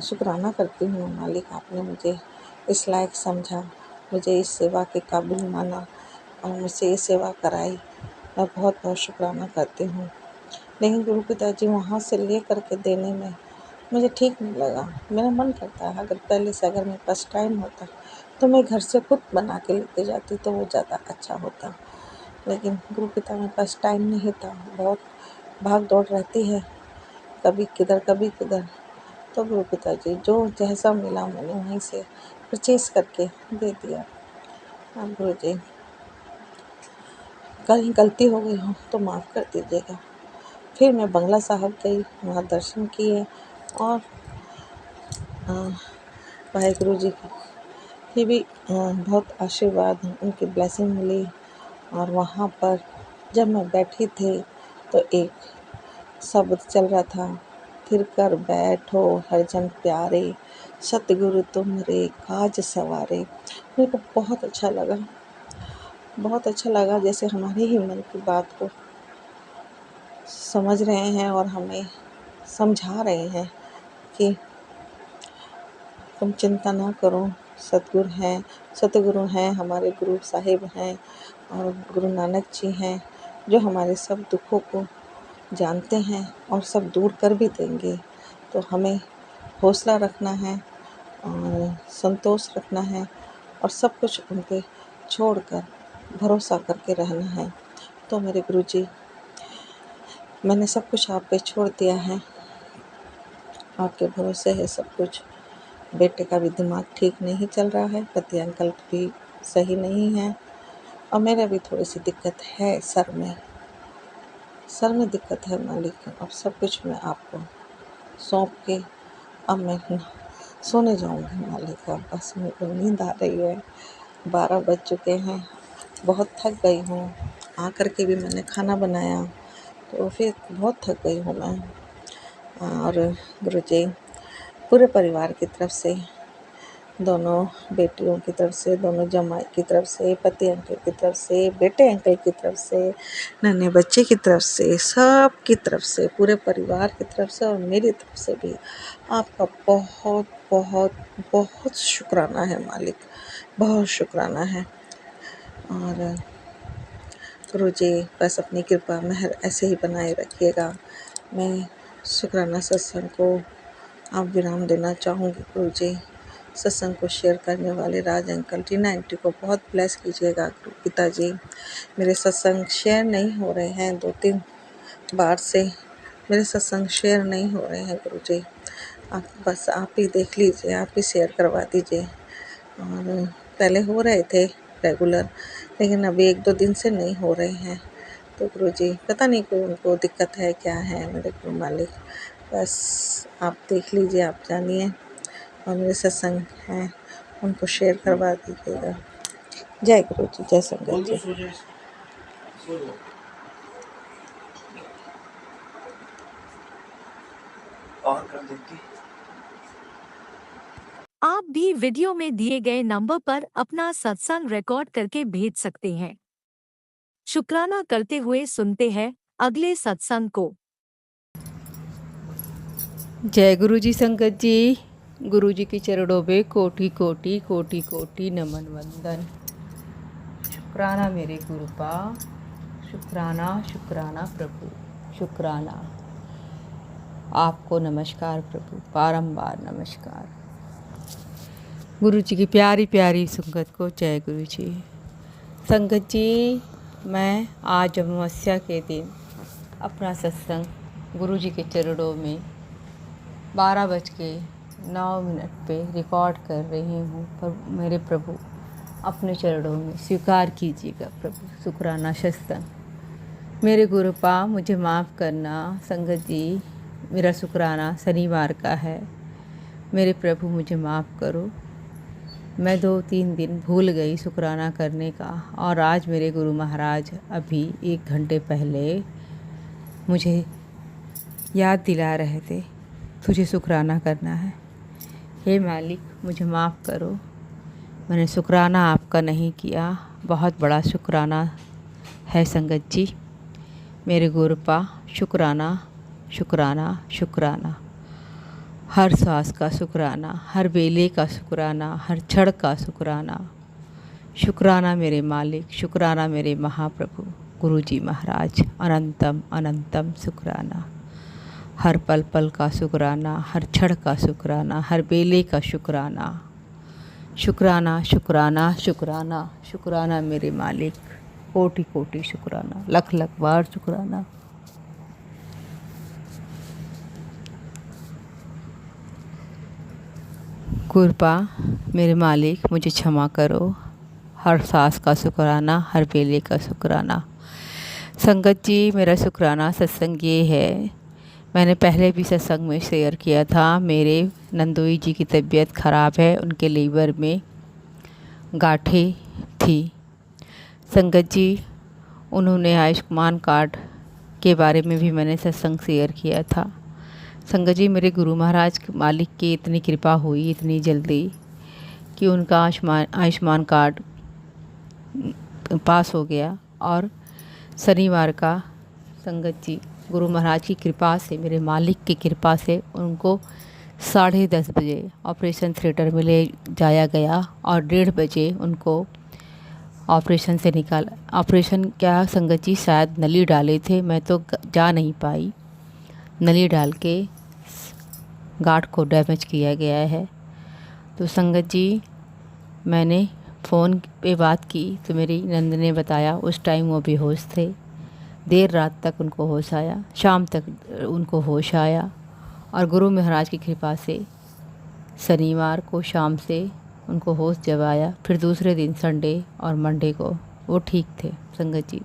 शुक्राना करती हूँ मालिक। आपने मुझे इस लायक समझा, मुझे इस सेवा के काबिल माना और मुझसे ये सेवा कराई। मैं बहुत बहुत शुक्राना करती हूँ। लेकिन गुरु पिताजी वहाँ से ले करके देने में मुझे ठीक नहीं लगा। मेरा मन करता है अगर पहले से अगर मेरे पास टाइम होता तो मैं घर से खुद बना के लेके जाती तो वो ज़्यादा अच्छा होता। लेकिन गुरु पिता मेरे पास टाइम नहीं था, बहुत भाग दौड़ रहती है, कभी किधर कभी किधर। तो गुरु पिताजी जो जैसा मिला मैंने वहीं से परचेस करके दे दिया। अब गुरु जी, कहीं गलती हो गई हो तो माफ़ कर दीजिएगा। फिर मैं बंगला साहब गई, वहाँ दर्शन किए और वाहेगुरु जी की भी बहुत आशीर्वाद, उनकी ब्लेसिंग मिली। और वहाँ पर जब मैं बैठी थी तो एक शब्द चल रहा था, फिर कर बैठो हरिजन प्यारे, सतगुरु तुमरे काज सवारे। मेरे को बहुत अच्छा लगा, बहुत अच्छा लगा, जैसे हमारे ही मन की बात को समझ रहे हैं और हमें समझा रहे हैं कि तुम चिंता ना करो, सतगुरु हैं, हमारे गुरु साहिब हैं और गुरु नानक जी हैं जो हमारे सब दुखों को जानते हैं और सब दूर कर भी देंगे। तो हमें हौसला रखना है और संतोष रखना है और सब कुछ उन पे छोड़कर भरोसा करके रहना है। तो मेरे गुरु जी, मैंने सब कुछ आप पे छोड़ दिया है, आपके भरोसे है सब कुछ। बेटे का भी दिमाग ठीक नहीं चल रहा है, पति अंकल भी सही नहीं है और मेरा भी थोड़ी सी दिक्कत है, सर में दिक्कत है मालिक। अब सब कुछ मैं आपको सौंप के अब मैं सोने जाऊंगी मालिक। अब बस मेरे को नींद आ रही है, 12 बज चुके हैं, बहुत थक गई हूँ। आकर के भी मैंने खाना बनाया तो फिर बहुत थक गई हूँ मैं। और गुरुजी, पूरे परिवार की तरफ से दोनों बेटियों की तरफ से, दोनों जमाई की तरफ से, पति अंकल की तरफ से, बेटे अंकल की तरफ से, नन्हे बच्चे की तरफ से, सब की तरफ से, पूरे परिवार की तरफ से और मेरी तरफ से भी आपका बहुत बहुत बहुत शुक्राना है मालिक, बहुत शुक्राना है। और गुरु जी बस अपनी कृपा मेहर ऐसे ही बनाए रखिएगा। मैं शुक्राना सत्संग को आप विराम देना चाहूँगी गुरु जी। सत्संग को शेयर करने वाले राज अंकल टीना आंटी को बहुत ब्लेस कीजिएगा पिताजी। मेरे सत्संग शेयर नहीं हो रहे हैं, 2-3 बार से मेरे सत्संग शेयर नहीं हो रहे हैं गुरु जी। आप बस आप ही देख लीजिए, आप ही शेयर करवा दीजिए। और पहले हो रहे थे रेगुलर, लेकिन अभी 1-2 दिन से नहीं हो रहे हैं। तो गुरु जी पता नहीं कोई उनको दिक्कत है क्या है मेरे गुरु मालिक, बस आप देख लीजिए, आप जानिए। और मेरे सत्संग हैं उनको शेयर करवा दीजिएगा। जय गुरु जी, जय संगत जी। और कर देती। आप भी वीडियो में दिए गए नंबर पर अपना सत्संग रिकॉर्ड करके भेज सकते हैं। शुक्राना करते हुए सुनते हैं अगले सत्संग को। जय गुरु जी संगत जी। गुरु जी के चरणों में कोटि कोटि कोटि कोटि नमन वंदन। शुक्राना मेरे गुरुपा, शुक्राना शुक्राना प्रभु, शुक्राना आपको नमस्कार प्रभु, बारंबार नमस्कार। गुरु जी की प्यारी प्यारी संगत को जय गुरु जी। संगत जी, मैं आज अमावस्या के दिन अपना सत्संग गुरु जी के चरणों में 12:09 पे रिकॉर्ड कर रही हूँ। पर मेरे प्रभु अपने चरणों में स्वीकार कीजिएगा प्रभु। शुक्राना सत्संग मेरे गुरुपा, मुझे माफ़ करना संगत जी, मेरा शुक्राना शनिवार का है। मेरे प्रभु मुझे माफ़ करो, मैं 2-3 दिन भूल गई शुक्राना करने का। और आज मेरे गुरु महाराज अभी 1 घंटे पहले मुझे याद दिला रहे थे, तुझे शुक्राना करना है। हे मालिक मुझे माफ़ करो, मैंने शुक्राना आपका नहीं किया। बहुत बड़ा शुक्राना है संगत जी। मेरे गुरुपा, शुक्राना शुक्राना शुक्राना। हर सांस का शुक्राना, हर बेले का शुक्राना, हर क्षण का शुक्राना। शुक्राना मेरे मालिक, शुक्राना मेरे महाप्रभु गुरु जी महाराज, अनंतम अनंतम शुक्राना। हर पल पल का शुक्राना, हर क्षण का शुक्राना, हर बेले का शुक्राना। शुक्राना शुक्राना शुक्राना शुक्राना मेरे मालिक, कोटि कोटि शुक्राना, लख लख बार शुक्राना। कृपा मेरे मालिक मुझे क्षमा करो। हर सांस का शुक्राना, हर बेले का शुक्राना। संगत जी, मेरा शुक्राना सत्संग ये है, मैंने पहले भी सत्संग में शेयर किया था। मेरे नंदोई जी की तबीयत ख़राब है, उनके लीवर में गांठें थी। संगत जी, उन्होंने आयुष्मान कार्ड के बारे में भी मैंने सत्संग शेयर किया था। संगत जी, मेरे गुरु महाराज मालिक की इतनी कृपा हुई इतनी जल्दी कि उनका आयुष्मान कार्ड पास हो गया। और शनिवार का संगत जी गुरु महाराज की कृपा से, मेरे मालिक की कृपा से उनको 10:30 बजे ऑपरेशन थिएटर में ले जाया गया और 1:30 बजे उनको ऑपरेशन से निकाला। ऑपरेशन क्या संगत जी, शायद नली डाले थे, मैं तो जा नहीं पाई। नली डाल के गांठ को डैमेज किया गया है। तो संगत जी, मैंने फ़ोन पे बात की तो मेरी नंद ने बताया उस टाइम वो बेहोश थे। देर रात तक उनको होश आया, शाम तक उनको होश आया। और गुरु महाराज की कृपा से शनिवार को शाम से उनको होश जब आया, फिर दूसरे दिन संडे और मंडे को वो ठीक थे। संगत जी,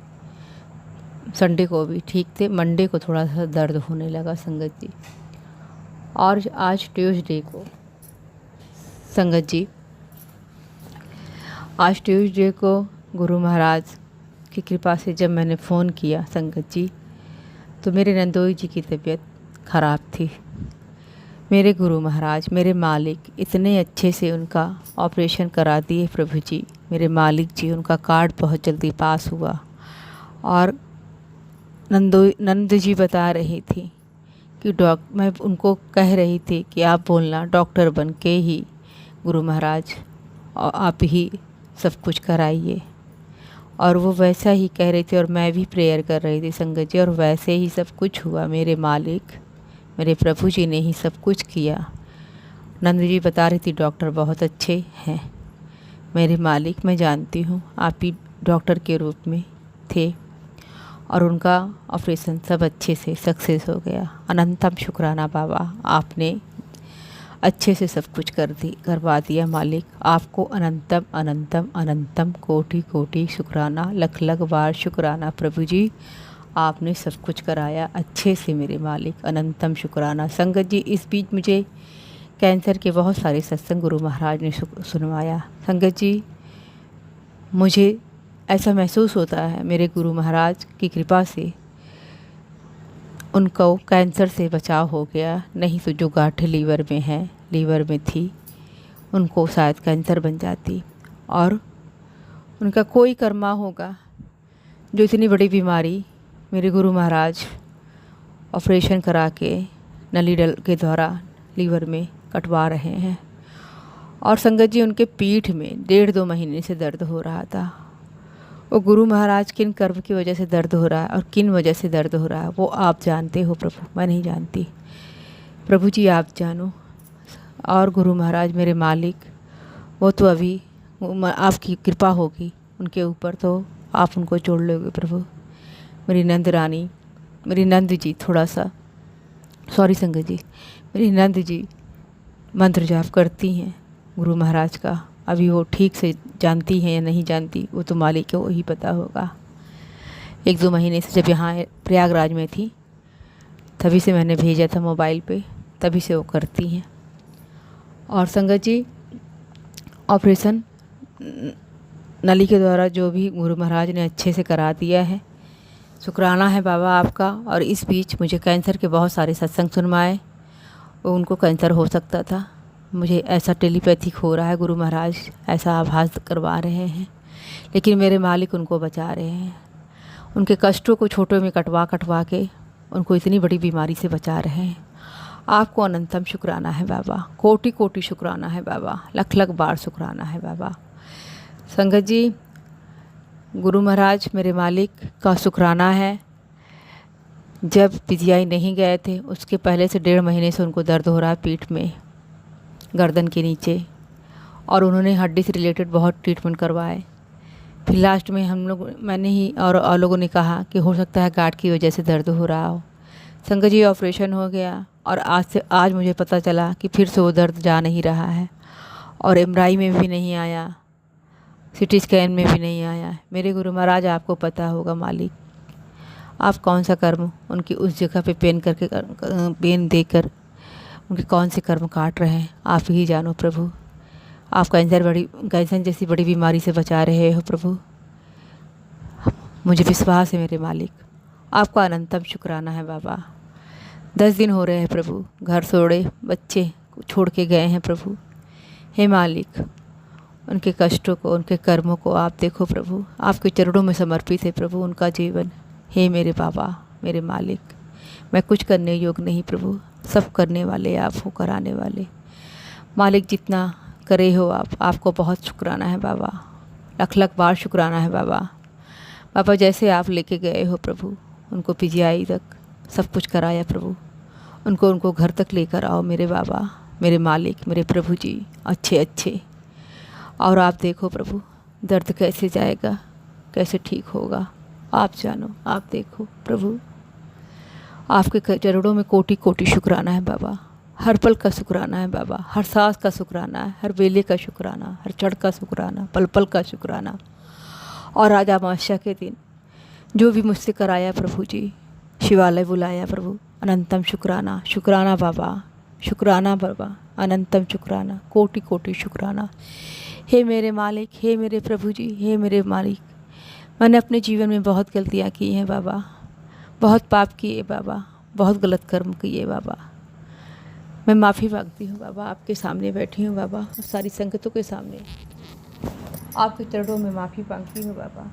संडे को भी ठीक थे, मंडे को थोड़ा सा दर्द होने लगा संगत जी। और आज ट्यूसडे को संगत जी, आज ट्यूसडे को गुरु महाराज की कृपा से जब मैंने फ़ोन किया संगत जी, तो मेरे नंदोई जी की तबीयत ख़राब थी। मेरे गुरु महाराज, मेरे मालिक इतने अच्छे से उनका ऑपरेशन करा दिए प्रभु जी। मेरे मालिक जी, उनका कार्ड बहुत जल्दी पास हुआ। और नंद जी बता रही थी कि मैं उनको कह रही थी कि आप बोलना डॉक्टर बन के ही गुरु महाराज और आप ही सब कुछ कराइए। और वो वैसा ही कह रहे थे और मैं भी प्रेयर कर रही थी संगत जी, और वैसे ही सब कुछ हुआ। मेरे मालिक मेरे प्रभु जी ने ही सब कुछ किया। नंद जी बता रही थी डॉक्टर बहुत अच्छे हैं। मेरे मालिक, मैं जानती हूँ आप ही डॉक्टर के रूप में थे और उनका ऑपरेशन सब अच्छे से सक्सेस हो गया। अनंतम शुक्राना बाबा, आपने अच्छे से सब कुछ करवा दिया। मालिक आपको अनंतम अनंतम अनंतम कोटि कोटि शुक्राना, लख लख बार शुक्राना प्रभु जी। आपने सब कुछ कराया अच्छे से मेरे मालिक, अनंतम शुक्राना। संगत जी, इस बीच मुझे कैंसर के बहुत सारे सत्संग गुरु महाराज ने सुनवाया। संगत जी, मुझे ऐसा महसूस होता है मेरे गुरु महाराज की कृपा से उनको कैंसर से बचाव हो गया, नहीं तो जो गांठें लीवर में थी उनको शायद कैंसर बन जाती। और उनका कोई कर्मा होगा जो इतनी बड़ी बीमारी मेरे गुरु महाराज ऑपरेशन करा के नली डल के द्वारा लीवर में कटवा रहे हैं। और संगत जी, उनके पीठ में 1.5-2 महीने से दर्द हो रहा था। वो गुरु महाराज किन कर्म की वजह से दर्द हो रहा है और किन वजह से दर्द हो रहा है वो आप जानते हो प्रभु, मैं नहीं जानती। प्रभु जी आप जानो। और गुरु महाराज मेरे मालिक, वो तो अभी आपकी कृपा होगी उनके ऊपर तो आप उनको जोड़ लोगे प्रभु। मेरी नंद रानी, मेरी नंद जी थोड़ा सा सॉरी संगत जी, मेरी नंद जी मंत्र जाप करती हैं गुरु महाराज का। अभी वो ठीक से जानती हैं या नहीं जानती वो तो मालिक है, वो ही पता होगा। 1-2 महीने से जब यहाँ प्रयागराज में थी तभी से मैंने भेजा था मोबाइल पे, तभी से वो करती हैं। और संगत जी, ऑपरेशन नली के द्वारा जो भी गुरु महाराज ने अच्छे से करा दिया है, शुक्राना है बाबा आपका। और इस बीच मुझे कैंसर के बहुत सारे सत्संग सुनवाए। वो उनको कैंसर हो सकता था, मुझे ऐसा टेलीपैथिक हो रहा है गुरु महाराज ऐसा आभास करवा रहे हैं, लेकिन मेरे मालिक उनको बचा रहे हैं। उनके कष्टों को छोटों में कटवा के उनको इतनी बड़ी बीमारी से बचा रहे हैं। आपको अनंतम शुक्राना है बाबा, कोटि कोटि शुक्राना है बाबा, लख लख बार शुक्राना है बाबा। संगत जी, गुरु महाराज मेरे मालिक का शुक्राना है। जब पीजीआई नहीं गए थे उसके पहले से 1.5 महीने से उनको दर्द हो रहा है पीठ में, गर्दन के नीचे, और उन्होंने हड्डी से रिलेटेड बहुत ट्रीटमेंट करवाए। फिर लास्ट में मैंने ही और लोगों ने कहा कि हो सकता है गांठ की वजह से दर्द हो रहा हो। संगत जी, ऑपरेशन हो गया और आज मुझे पता चला कि फिर से वो दर्द जा नहीं रहा है और एमआरआई में भी नहीं आया, सिटी स्कैन में भी नहीं आया। मेरे गुरु महाराज आपको पता होगा मालिक, आप कौन सा कर्म उनकी उस जगह पे पेन देकर उनके कौन से कर्म काट रहे हैं, आप ही जानो प्रभु। आप कैंसर जैसी बड़ी बीमारी से बचा रहे हो प्रभु। मुझे विश्वास है मेरे मालिक, आपका अनंतम शुक्राना है बाबा। 10 दिन हो रहे हैं प्रभु, घर छोड़े बच्चे छोड़ के गए हैं प्रभु। हे मालिक, उनके कष्टों को उनके कर्मों को आप देखो प्रभु, आपके चरणों में समर्पित है प्रभु उनका जीवन। हे मेरे बाबा, मेरे मालिक, मैं कुछ करने योग्य नहीं प्रभु, सब करने वाले आप हो, कराने वाले मालिक। जितना करे हो आपको बहुत शुक्राना है बाबा, लख लख बार शुक्राना है बाबा। बाबा जैसे आप लेके गए हो प्रभु, उनको पीजीआई तक सब कुछ कराया प्रभु, उनको घर तक लेकर आओ मेरे बाबा, मेरे मालिक, मेरे प्रभु जी अच्छे। और आप देखो प्रभु, दर्द कैसे जाएगा, कैसे ठीक होगा, आप जानो, आप देखो प्रभु। आपके चरणों में कोटि कोटि शुक्राना है बाबा, हर पल का शुक्राना है बाबा, हर सांस का शुक्राना है, हर बेले का शुक्राना, हर क्षण का शुक्राना, पल पल का शुक्राना। और आज अमावस्या के दिन जो भी मुझसे कराया प्रभु जी, शिवालय बुलाया प्रभु, अनंतम शुक्राना, शुक्राना बाबा, अनंतम शुक्राना, कोटि कोटि शुक्राना। हे मेरे मालिक, हे मेरे प्रभु जी, हे मेरे मालिक, मैंने अपने जीवन में बहुत गलतियाँ की हैं बाबा, बहुत पाप किए बाबा, बहुत गलत कर्म किए बाबा। मैं माफ़ी मांगती हूँ बाबा, आपके सामने बैठी हूँ बाबा, सारी संगतों के सामने आपके चरणों में माफ़ी मांगती हूँ बाबा,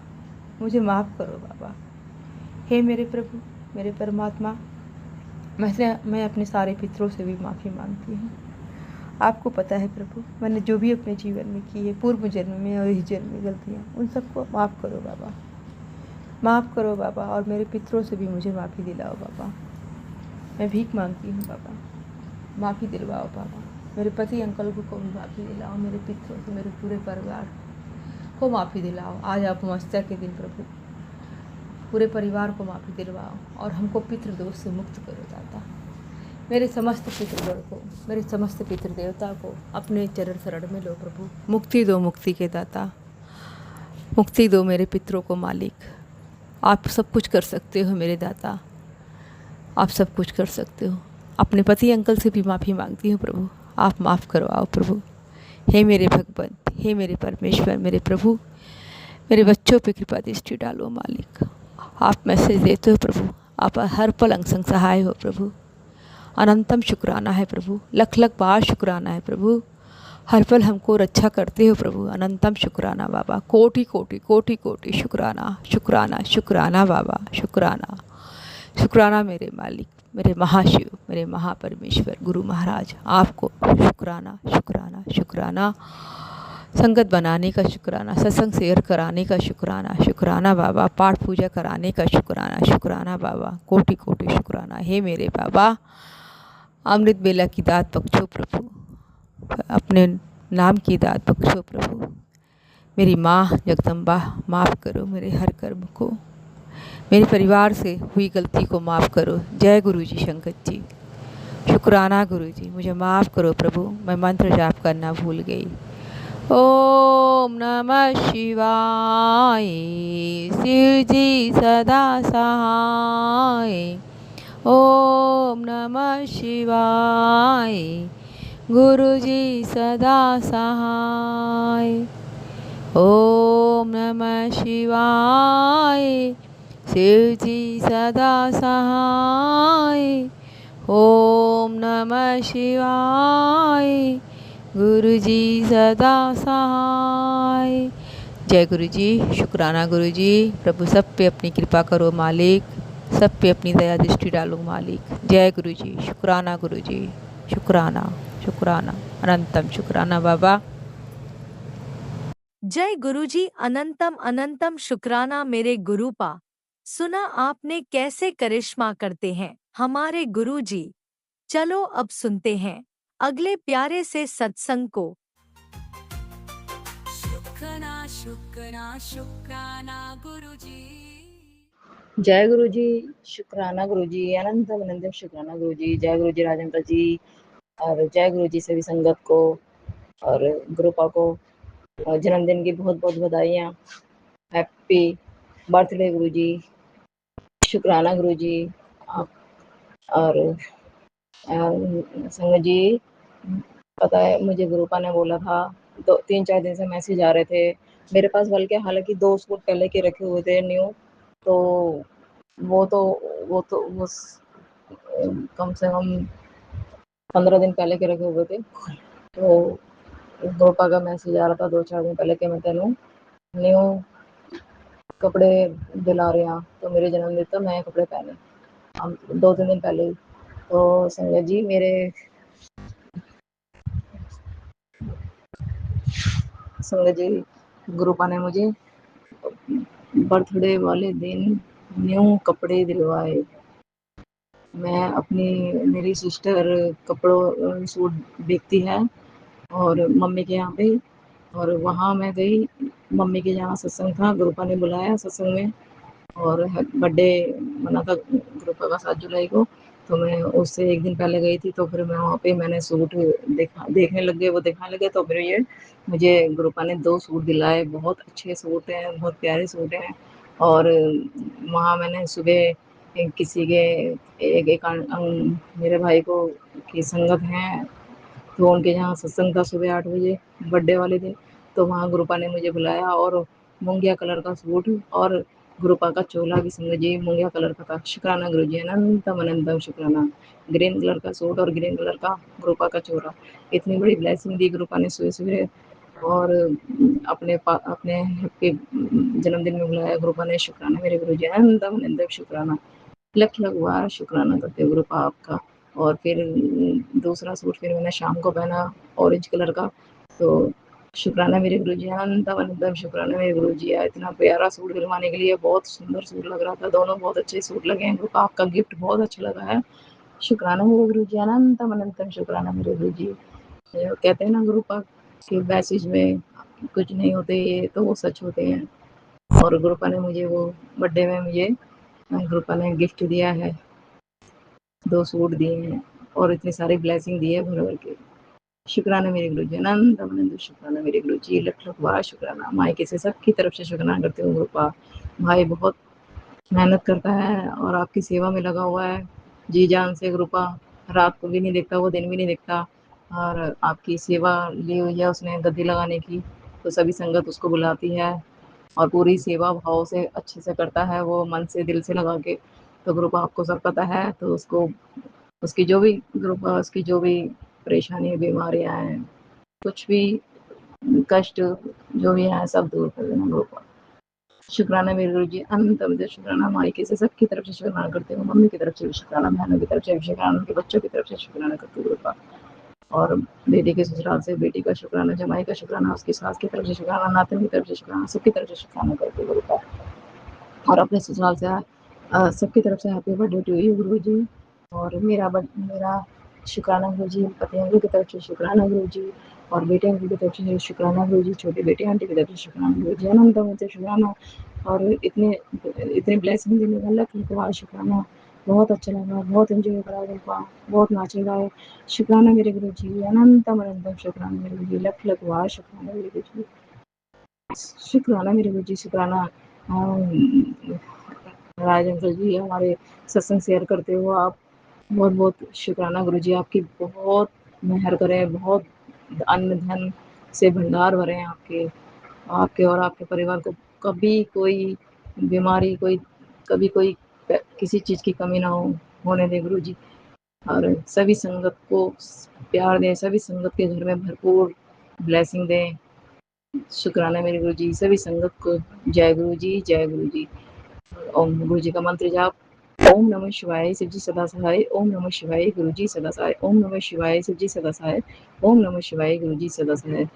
मुझे माफ़ करो बाबा। हे मेरे प्रभु, मेरे परमात्मा, मैं अपने सारे पितरों से भी माफ़ी मांगती हूँ। आपको पता है प्रभु, मैंने जो भी अपने जीवन में की है, पूर्व जन्म में और इस जन्म में गलतियाँ, उन सबको माफ़ करो बाबा, माफ़ करो बाबा। और मेरे पितरों से भी मुझे माफ़ी दिलाओ बाबा। मैं भीख मांगती हूँ बाबा, माफ़ी दिलवाओ बाबा। मेरे पति अंकल को भी माफ़ी दिलाओ, मेरे पितरों से, मेरे पूरे परिवार को माफ़ी दिलाओ। आज आप अमावस्या के दिन प्रभु पूरे परिवार को माफ़ी दिलवाओ और हमको पितृदोष से मुक्त करो दाता। मेरे समस्त पितृगण को, मेरे समस्त पितृ देवता को अपने चरण शरण में लो प्रभु। मुक्ति दो मुक्ति के दाता, मुक्ति दो मेरे पितरों को मालिक। आप सब कुछ कर सकते हो मेरे दाता, आप सब कुछ कर सकते हो। अपने पति अंकल से भी माफ़ी मांगती हूँ प्रभु, आप माफ़ करवाओ प्रभु। हे मेरे भगवान, हे मेरे परमेश्वर, मेरे प्रभु, मेरे बच्चों पे कृपा दृष्टि डालो मालिक। आप मैसेज देते हो प्रभु, आप हर पल अंग संग सहाय हो प्रभु। अनंतम शुक्राना है प्रभु, लख लख बार शुक्राना है प्रभु। हर पल हमको रक्षा करते हो प्रभु, अनंतम शुक्राना बाबा। कोटि कोटि कोटि कोटि शुक्राना, शुक्राना, शुक्राना बाबा, शुक्राना, शुक्राना मेरे मालिक, मेरे महाशिव, मेरे महापरमेश्वर गुरु महाराज, आपको शुक्राना, शुक्राना, शुक्राना। संगत बनाने का शुक्राना, सत्संग शेयर कराने का शुक्राना, शुक्राना बाबा। पाठ पूजा कराने का शुक्राना, शुक्राना बाबा। कोटि कोटि शुक्राना। हे मेरे बाबा, अमृत बेला की दात बख्शो प्रभु, अपने नाम की दात बख्शो प्रभु। मेरी माँ जगदम्बा, माफ़ करो मेरे हर कर्म को, मेरे परिवार से हुई गलती को माफ़ करो। जय गुरु जी शंकर जी, शुक्राना गुरु जी, मुझे माफ़ करो प्रभु, मैं मंत्र जाप करना भूल गई। ओम नमः शिवाय, शिव जी सदा सहाय। ओम नमः शिवाय, गुरु जी सदा सहाय। ओम नमः शिवाय, शिव जी सदा सहाय। ओम नमः शिवाय, गुरु जी सदा सहाय। जय गुरु जी, शुक्राना गुरु जी। प्रभु सब पे अपनी कृपा करो मालिक, सब पे अपनी दया दृष्टि डालो मालिक। जय गुरु जी, शुक्राना गुरु जी, शुक्राना, शुक्राना, अनंतम शुक्राना बाबा। जय गुरुजी, अनंतम अनंतम शुक्राना मेरे गुरुपा। सुना आपने कैसे करिश्मा करते हैं हमारे गुरुजी। चलो अब सुनते हैं अगले प्यारे से सत्संग को। शुक्राना शुक्राना शुक्राना गुरुजी। जय गुरु जी, शुक्राना गुरु जी, अनंतम अनंतम शुक्राना गुरु जी। जय गुरु जी राजेंद्र जी, और जय गुरु जी सभी संगत को और गुरुपा को जन्मदिन की बहुत बहुत बधाइयाँ। हैप्पी बर्थडे गुरु जी, शुक्राना गुरु जी। और संगत जी, पता है मुझे गुरुपा ने बोला था, 3-4 दिन से मैसेज आ रहे थे मेरे पास, बल्कि हालांकि 2 सूट पहले के रखे हुए थे न्यू, तो वो कम से कम 15 दिन पहले के रखे हुए थे। तो गुरुपा का मैसेज आ रहा था 2-4 दिन पहले कि मैं तेनू न्यू कपड़े दिला रहे हैं, तो मेरे जन्मदिन तो नए कपड़े पहने, हम 2-3 दिन पहले ही। तो संगत जी, मेरे संगत जी, गुरुपा ने मुझे बर्थडे वाले दिन न्यू कपड़े दिलवाए। मैं अपनी मेरी सिस्टर कपड़ों सूट बेचती है और मम्मी के यहाँ पे, और वहाँ मैं गई, मम्मी के यहाँ सत्संग था, गुरुपा ने बुलाया सत्संग में, और बर्थडे मना था गुरुपा का 7 जुलाई को। तो मैं उससे एक दिन पहले गई थी, तो फिर मैं वहाँ पे मैंने सूट देखने लग गए, वो दिखाने लगे, तो फिर ये मुझे गुरुपा ने 2 सूट दिलाए। बहुत अच्छे सूट हैं, बहुत प्यारे सूट हैं। और वहाँ मैंने सुबह किसी के मेरे भाई को की संगत हैं, तो उनके यहाँ सत्संग था सुबह 8 बजे बर्थडे वाले दिन, तो वहाँ गुरुपा ने मुझे बुलाया और मूंगिया कलर का सूट और गुरुपा का चोला भी संग जी मूंगिया कलर का था। शुक्राना गुरु जी, अनंतम अनंतम शुक्राना। ग्रीन कलर का सूट और ग्रीन कलर का गुरुपा का चोला। इतनी बड़ी ब्लेसिंग दी गुरुपा ने सुबह-सुबह, और अपने के जन्मदिन में बुलाया गुरुपा ने। शुक्राना मेरे गुरु जी, अनंतम अनंतम शुक्राना। लख लख बार शुक्राना करते हैं गुरुपा आपका। और फिर दूसरा सूट फिर मैंने शाम को पहना ऑरेंज कलर का। तो शुक्राना मेरे गुरुजी, अनंतम अनंतम शुक्राना मेरे गुरुजी। इतना प्यारा सूट दिलवाने के लिए, बहुत सुंदर सूट लग रहा था, दोनों बहुत अच्छे सूट लगे हैं गुरुपा। आपका गिफ्ट बहुत अच्छा लगा है। शुक्राना मेरे गुरुजी, अनंतम अनंतम शुक्राना मेरे गुरुजी। कहते हैं ना गुरुपा के मैसेज में कुछ नहीं होते, ये तो वो सच होते हैं। और गुरुपा ने मुझे वो बर्थडे में मुझे गुरुपा ने गिफ्ट दिया है, 2 सूट दिए हैं और इतनी सारी ब्लेसिंग दी है भर भर के। शुक्राना मेरे गुरुजी, अनंतम अनंत शुक्राना मेरे गुरुजी। लख लख बार शुक्राना। मायके से सबकी तरफ से शुक्राना करती हूँ गुरुपा। भाई बहुत मेहनत करता है और आपकी सेवा में लगा हुआ है जी जान से गुरुपा। रात को भी नहीं देखता वो, दिन भी नहीं देखता। और आपकी सेवा ली हुई है उसने गद्दी लगाने की, तो सभी संगत उसको बुलाती है और पूरी सेवा भाव से अच्छे से करता है वो, मन से दिल से लगा के। तो गुरुपा आपको सब पता है, तो उसको उसकी जो भी गुरुपा उसकी जो भी परेशानी, बीमारियाँ हैं, कुछ भी कष्ट जो भी है सब दूर कर देना गुरुपा। शुक्राना मेरे गुरुजी, अनंतम शुक्राना। मायके से सबकी तरफ से शुक्राना करते हूँ, मम्मी की तरफ से भी शुक्राना, बहनों की तरफ से भी शुक्राना, उनके बच्चों की तरफ से शुक्राना करती हूँ गुरुपा। और बेटी के ससुराल से बेटी का शुक्राना, जमाई का शुक्राना, उसकी सास की तरफ से शुक्राना, नातिन की तरफ से शुक्राना, सबकी तरफ से शुक्राना करती हूँ गुरुपा। और अपने ससुराल से सबकी तरफ से हैप्पी बर्थडे टू यू गुरुजी। और मेरा शुक्राना गुरुजी, पति अंकल की तरफ से शुक्राना गुरुजी, और बेटे अंकल की तरफ से शुक्राना गुरुजी, छोटी बेटी आंटी की तरफ से शुक्राना गुरुजी, अनंतम से शुक्राना। और इतने इतने ब्लेसिंग देने का लख लख बार शुक्राना। बहुत अच्छा लगा, बहुत एंजॉय करा गुरुपा, बहुत नाचे गाए। शुक्राना मेरे गुरुजी, अनंतम अनंतम शुक्राना मेरे गुरुजी। लख लख बार शुक्राना मेरे गुरुजी। शुक्राना मेरे गुरुजी, शुक्राना। राज अंकल जी हमारे सत्संग शेयर करते हो आप, बहुत बहुत शुक्राना गुरुजी। आपकी बहुत मेहर करें, बहुत अन्न धन से भंडार भरे हैं आपके आपके और आपके परिवार को। कभी कोई बीमारी, कभी कोई किसी चीज़ की कमी ना होने दें गुरुजी। और सभी संगत को प्यार दें, सभी संगत के घर में भरपूर ब्लेसिंग दें। शुक्राना मेरे गुरुजी। सभी संगत को जय गुरुजी, जय गुरुजी। ओम गुरुजी का मंत्र जाप। ओम नमः शिवाय, शिव जी सदा सहाय। ओम नमः शिवाय, गुरु जी सदा सहाय। ओम नमः शिवाय, शिव जी सदा सहाय। ओम नमः शिवाय, गुरु जी सदा सहाय।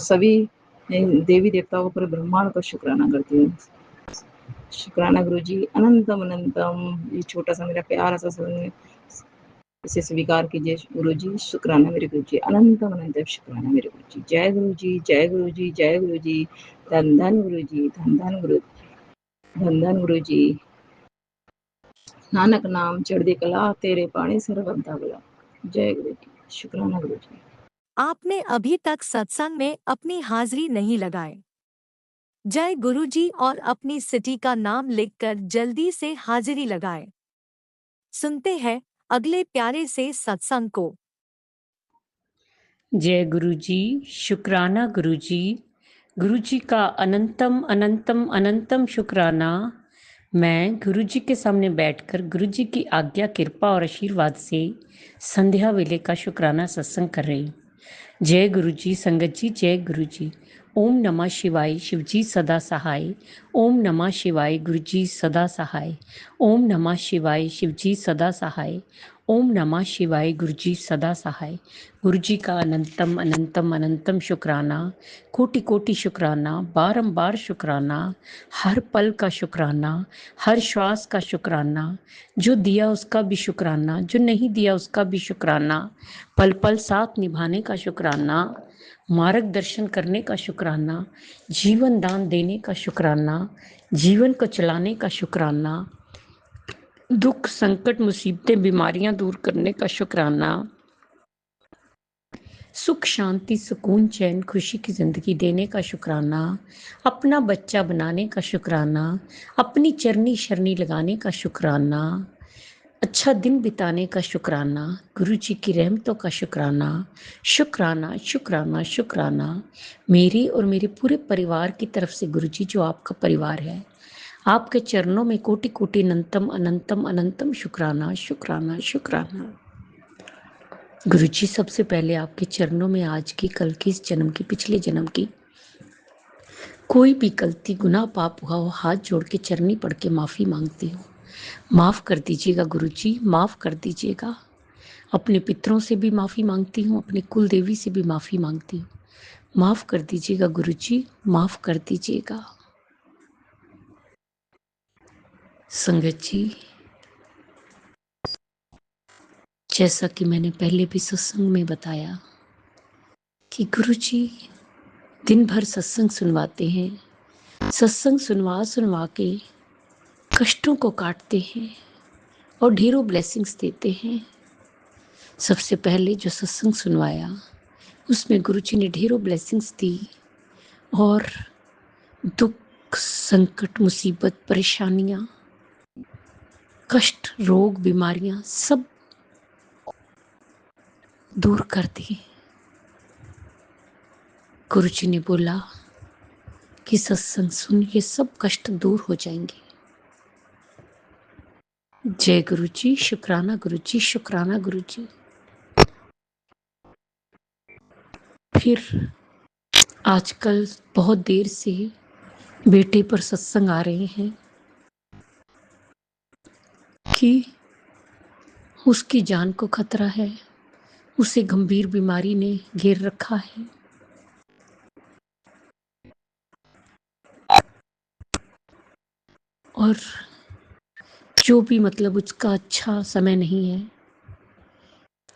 सभी देवी देवताओं पर ब्रह्मांड का शुक्राना करती हूँ। शुक्राना गुरु जी, अनंतम अनंतम। ये छोटा सा मेरा प्यारा सा सत्संग, इसे स्वीकार कीजिए गुरु जी। शुक्राना मेरे गुरु जी, अनंतम अनंतम शुक्राना मेरे गुरु जी। जय गुरु जी, जय गुरु जी, जय गुरु जी। धन धन गुरु जी, धन धन गुरु, धन धन गुरु जी। नानक नाम चढ़दी कला, तेरे पानी सरबता भला। जय गुरु जी, शुक्राना गुरु जी। आपने अभी तक सत्संग में अपनी हाजिरी नहीं लगाई। जय गुरुजी और अपनी सिटी का नाम लिखकर जल्दी से हाजिरी लगाएं। सुनते हैं अगले प्यारे से सत्संग को। जय गुरु जी, शुक्राना गुरु जी। गुरु जी का अनंतम अनंतम अनंतम शुक्राना। मैं गुरु जी के सामने बैठकर गुरु जी की आज्ञा, कृपा और आशीर्वाद से संध्या वेले का शुक्राना सत्संग कर रही हूँ। जय गुरु जी, संगत जी, जय गुरु जी। ओम नमः शिवाय, शिव जी सदा सहाय। ओम नमः शिवाय, गुरु जी सदा सहाय। ओम नमः शिवाय, शिव जी सदा सहाय। ओम नमः शिवाय, गुरु जी सदा सहाय। गुरु जी का अनंतम अनंतम अनंतम शुक्राना, कोटि कोटि शुक्राना, बारंबार शुक्राना, हर पल का शुक्राना, हर श्वास का शुक्राना। जो दिया उसका भी शुक्राना, जो नहीं दिया उसका भी शुक्राना। पल पल साथ निभाने का शुक्राना, मार्गदर्शन करने का शुक्राना, जीवन दान देने का शुक्राना, जीवन को चलाने का शुक्राना, दुख संकट मुसीबतें बीमारियां दूर करने का शुक्राना, सुख शांति सुकून चैन खुशी की ज़िंदगी देने का शुक्राना, अपना बच्चा बनाने का शुक्राना, अपनी चरनी शरनी लगाने का शुक्राना, अच्छा दिन बिताने का शुक्राना, गुरु जी की रहमतों का शुक्राना, शुक्राना शुक्राना शुक्राना मेरी और मेरे पूरे परिवार की तरफ से। गुरु जी, जो आपका परिवार है, आपके चरणों में कोटि कोटि अनंतम अनंतम अनंतम शुक्राना शुक्राना शुक्राना। गुरु जी, सबसे पहले आपके चरणों में आज की, कल की, इस जन्म की, पिछले जन्म की कोई भी गलती गुनाह पाप हुआ हो, हाथ जोड़ के चरनी पढ़ के माफ़ी मांगती हूँ। माफ़ कर दीजिएगा गुरु जी, माफ़ कर दीजिएगा। अपने पितरों से भी माफ़ी मांगती हूँ, अपने कुल देवी से भी माफ़ी मांगती हूँ। माफ़ कर दीजिएगा गुरु जी, माफ़ कर दीजिएगा। संगत जी, जैसा कि मैंने पहले भी सत्संग में बताया कि गुरु जी दिन भर सत्संग सुनवाते हैं, सत्संग सुनवा सुनवा के कष्टों को काटते हैं और ढेरों ब्लेसिंग्स देते हैं। सबसे पहले जो सत्संग सुनवाया उसमें गुरुजी ने ढेरों ब्लेसिंग्स दी और दुख, संकट, मुसीबत, परेशानियां, कष्ट, रोग, बीमारियां सब दूर कर दी। गुरुजी ने बोला कि सत्संग सुन, ये सब कष्ट दूर हो जाएंगे। जय गुरुजी, शुक्राना गुरुजी, शुक्राना गुरुजी। फिर आजकल बहुत देर से बेटे पर सत्संग आ रहे हैं कि उसकी जान को खतरा है, उसे गंभीर बीमारी ने घेर रखा है। और जो भी मतलब उसका अच्छा समय नहीं है,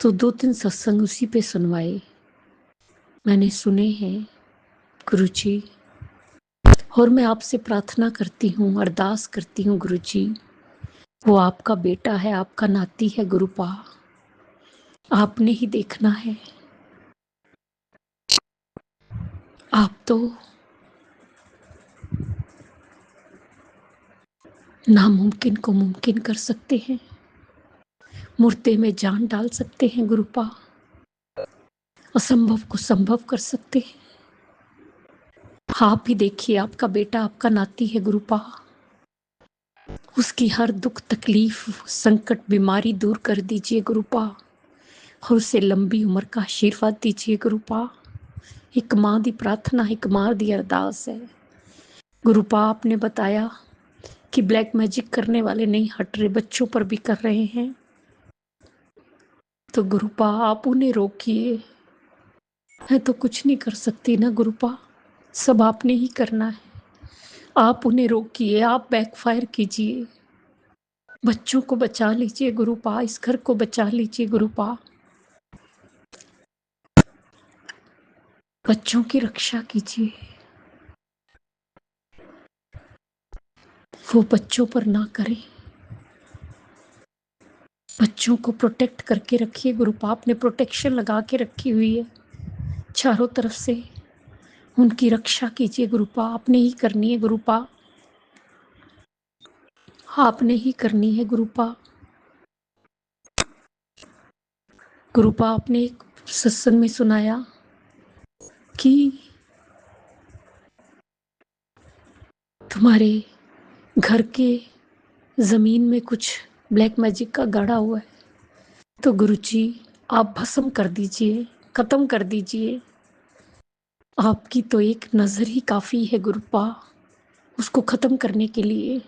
तो 2-3 सत्संग उसी पे सुनवाए मैंने सुने हैं गुरुजी। और मैं आपसे प्रार्थना करती हूँ, अरदास करती हूँ गुरुजी, वो आपका बेटा है, आपका नाती है गुरुपा, आपने ही देखना है। आप तो नामुमकिन को मुमकिन कर सकते हैं, मुर्दे में जान डाल सकते हैं गुरुपा, असंभव को संभव कर सकते हैं। आप ही देखिए, आपका बेटा, आपका नाती है गुरुपा, उसकी हर दुख तकलीफ संकट बीमारी दूर कर दीजिए गुरुपा, और उसे लंबी उम्र का आशीर्वाद दीजिए गुरुपा। एक माँ दी प्रार्थना, एक माँ दी अरदास है गुरुपा। आपने बताया कि ब्लैक मैजिक करने वाले नहीं हट रहे, बच्चों पर भी कर रहे हैं, तो गुरुपा आप उन्हें रोकिए। मैं तो कुछ नहीं कर सकती ना गुरुपा, सब आपने ही करना है। आप उन्हें रोकिए, आप बैकफायर कीजिए, बच्चों को बचा लीजिए गुरुपा, इस घर को बचा लीजिए गुरुपा, बच्चों की रक्षा कीजिए। वो बच्चों पर ना करें, बच्चों को प्रोटेक्ट करके रखिए गुरुपा, आपने प्रोटेक्शन लगा के रखी हुई है चारों तरफ से, उनकी रक्षा कीजिए गुरुपा। आपने ही करनी है गुरुपा, आपने ही करनी है गुरुपा। गुरुपा आपने एक सत्संग में सुनाया कि तुम्हारे घर के जमीन में कुछ ब्लैक मैजिक का गाड़ा हुआ है, तो गुरुजी आप भस्म कर दीजिए, खत्म कर दीजिए। आपकी तो एक नजर ही काफी है गुरुपा, उसको खत्म करने के लिए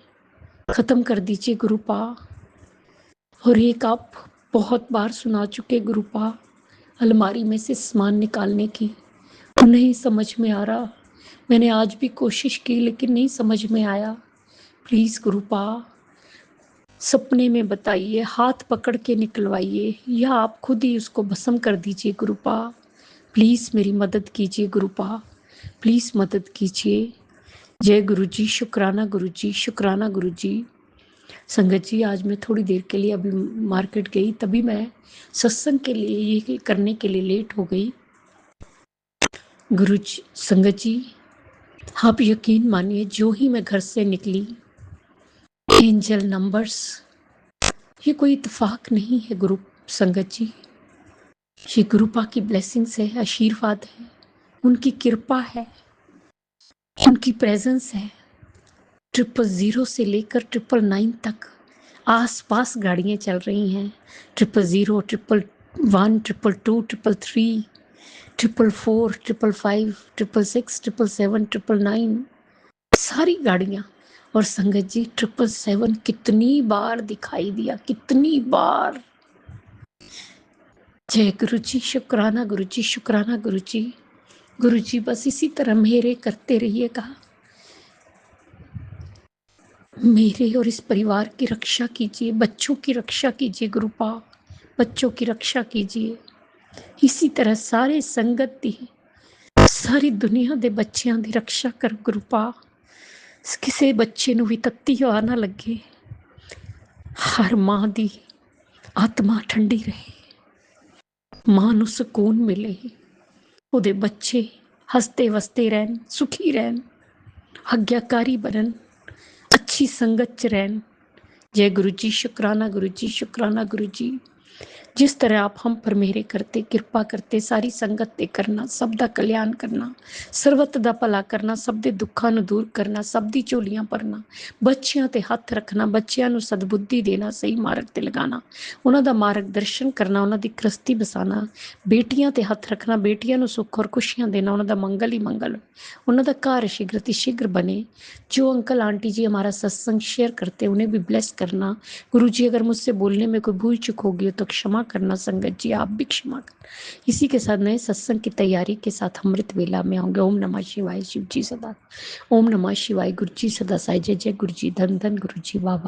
खत्म कर दीजिए गुरुपा। और एक आप बहुत बार सुना चुके गुरुपा, अलमारी में से सामान निकालने की, वो नहीं समझ में आ रहा। मैंने आज भी कोशिश की लेकिन नहीं समझ में आया। प्लीज गुरुपा सपने में बताइए, हाथ पकड़ के निकलवाइए, या आप खुद ही उसको भस्म कर दीजिए गुरुपा। प्लीज मेरी मदद कीजिए गुरुपा, प्लीज मदद कीजिए। जय गुरुजी, शुक्राना गुरुजी, शुक्राना गुरुजी। संगत जी, आज मैं थोड़ी देर के लिए अभी मार्केट गई, तभी मैं सत्संग के लिए ये करने के लिए लेट हो गई। गुरुजी, संगत जी, आप यकीन मानिए, जो ही मैं घर से निकली, एंजल नंबर्स ये कोई इत्तेफाक नहीं है गुरु संगत जी, ये गुरुपा की ब्लेसिंग्स है, आशीर्वाद है, उनकी कृपा है, उनकी प्रेजेंस है। 000 से लेकर 999 तक आसपास गाड़ियां चल रही हैं। 000, 111, 222, 333, 444, 555, 666, 777, 999, सारी गाड़ियां। और संगत जी 777 कितनी बार दिखाई दिया, कितनी बार। जय गुरु जी, शुक्राना गुरु जी, शुक्राना गुरु जी। गुरु जी बस इसी तरह मेरे करते रहिएगा, मेरे और इस परिवार की रक्षा कीजिए, बच्चों की रक्षा कीजिए गुरुपा, बच्चों की रक्षा कीजिए। इसी तरह सारे संगत दी, सारी दुनिया दे बच्चियां दी रक्षा कर गुरुपा। किसी बच्चे नूं भी तत्ती हवा ना लगे, हर मां दी आत्मा ठंडी रहे, मां नूं सुकून मिले, ਉਹਦੇ ਬੱਚੇ हसते वसते रहन, सुखी रहन, आज्ञाकारी बनन, अच्छी संगत च रहन। जय गुरु जी, शुक्राना गुरु जी, शुक्राना गुरु जी। जिस तरह आप हम पर मेरे करते, कृपा करते, सारी संगत ते करना, सब दा कल्याण करना, ਸਰਬੱਤ ਦਾ ਭਲਾ ਕਰਨਾ, ਸਭ ਦੇ ਦੁੱਖਾਂ ਨੂੰ ਦੂਰ ਕਰਨਾ, ਸਭ ਦੀ ਝੋਲੀਆਂ ਭਰਨਾ, ਬੱਚਿਆਂ ਤੇ ਹੱਥ ਰੱਖਣਾ, ਬੱਚਿਆਂ ਨੂੰ ਸਦਬੁੱਧੀ ਦੇਣਾ, ਸਹੀ ਮਾਰਗ ਤੇ ਲਗਾਣਾ, ਉਹਨਾਂ ਦਾ ਮਾਰਗਦਰਸ਼ਨ ਕਰਨਾ, ਉਹਨਾਂ ਦੀ ਕ੍ਰਿਸਤੀ ਬਸਾਣਾ, ਬੇਟੀਆਂ ਤੇ ਹੱਥ ਰੱਖਣਾ, ਬੇਟੀਆਂ ਨੂੰ ਸੁੱਖ ਔਰ ਖੁਸ਼ੀਆਂ ਦੇਣਾ, ਉਹਨਾਂ ਦਾ ਮੰਗਲ ਹੀ मंगल, ਉਹਨਾਂ ਦਾ ਘਰ शीघ्र शीघ्र बने। जो अंकल आंटी जी हमारा सत्संग शेयर करते उन्हें भी ब्लेस करना। गुरु जी अगर मुझसे बोलने में कोई भूल चूक होगी तो क्षमा करना, संगत जी आप भी क्षमा कर। इसी के साथ नए सत्संग की तैयारी के साथ अमृत वेला में होंगे। ओम नमः शिवाय, शिव जी सदा, ओम नमः शिवाय, गुरु जी सदा साई, जय जय गुरु जी, धन धन गुरु जी, वाह वाह।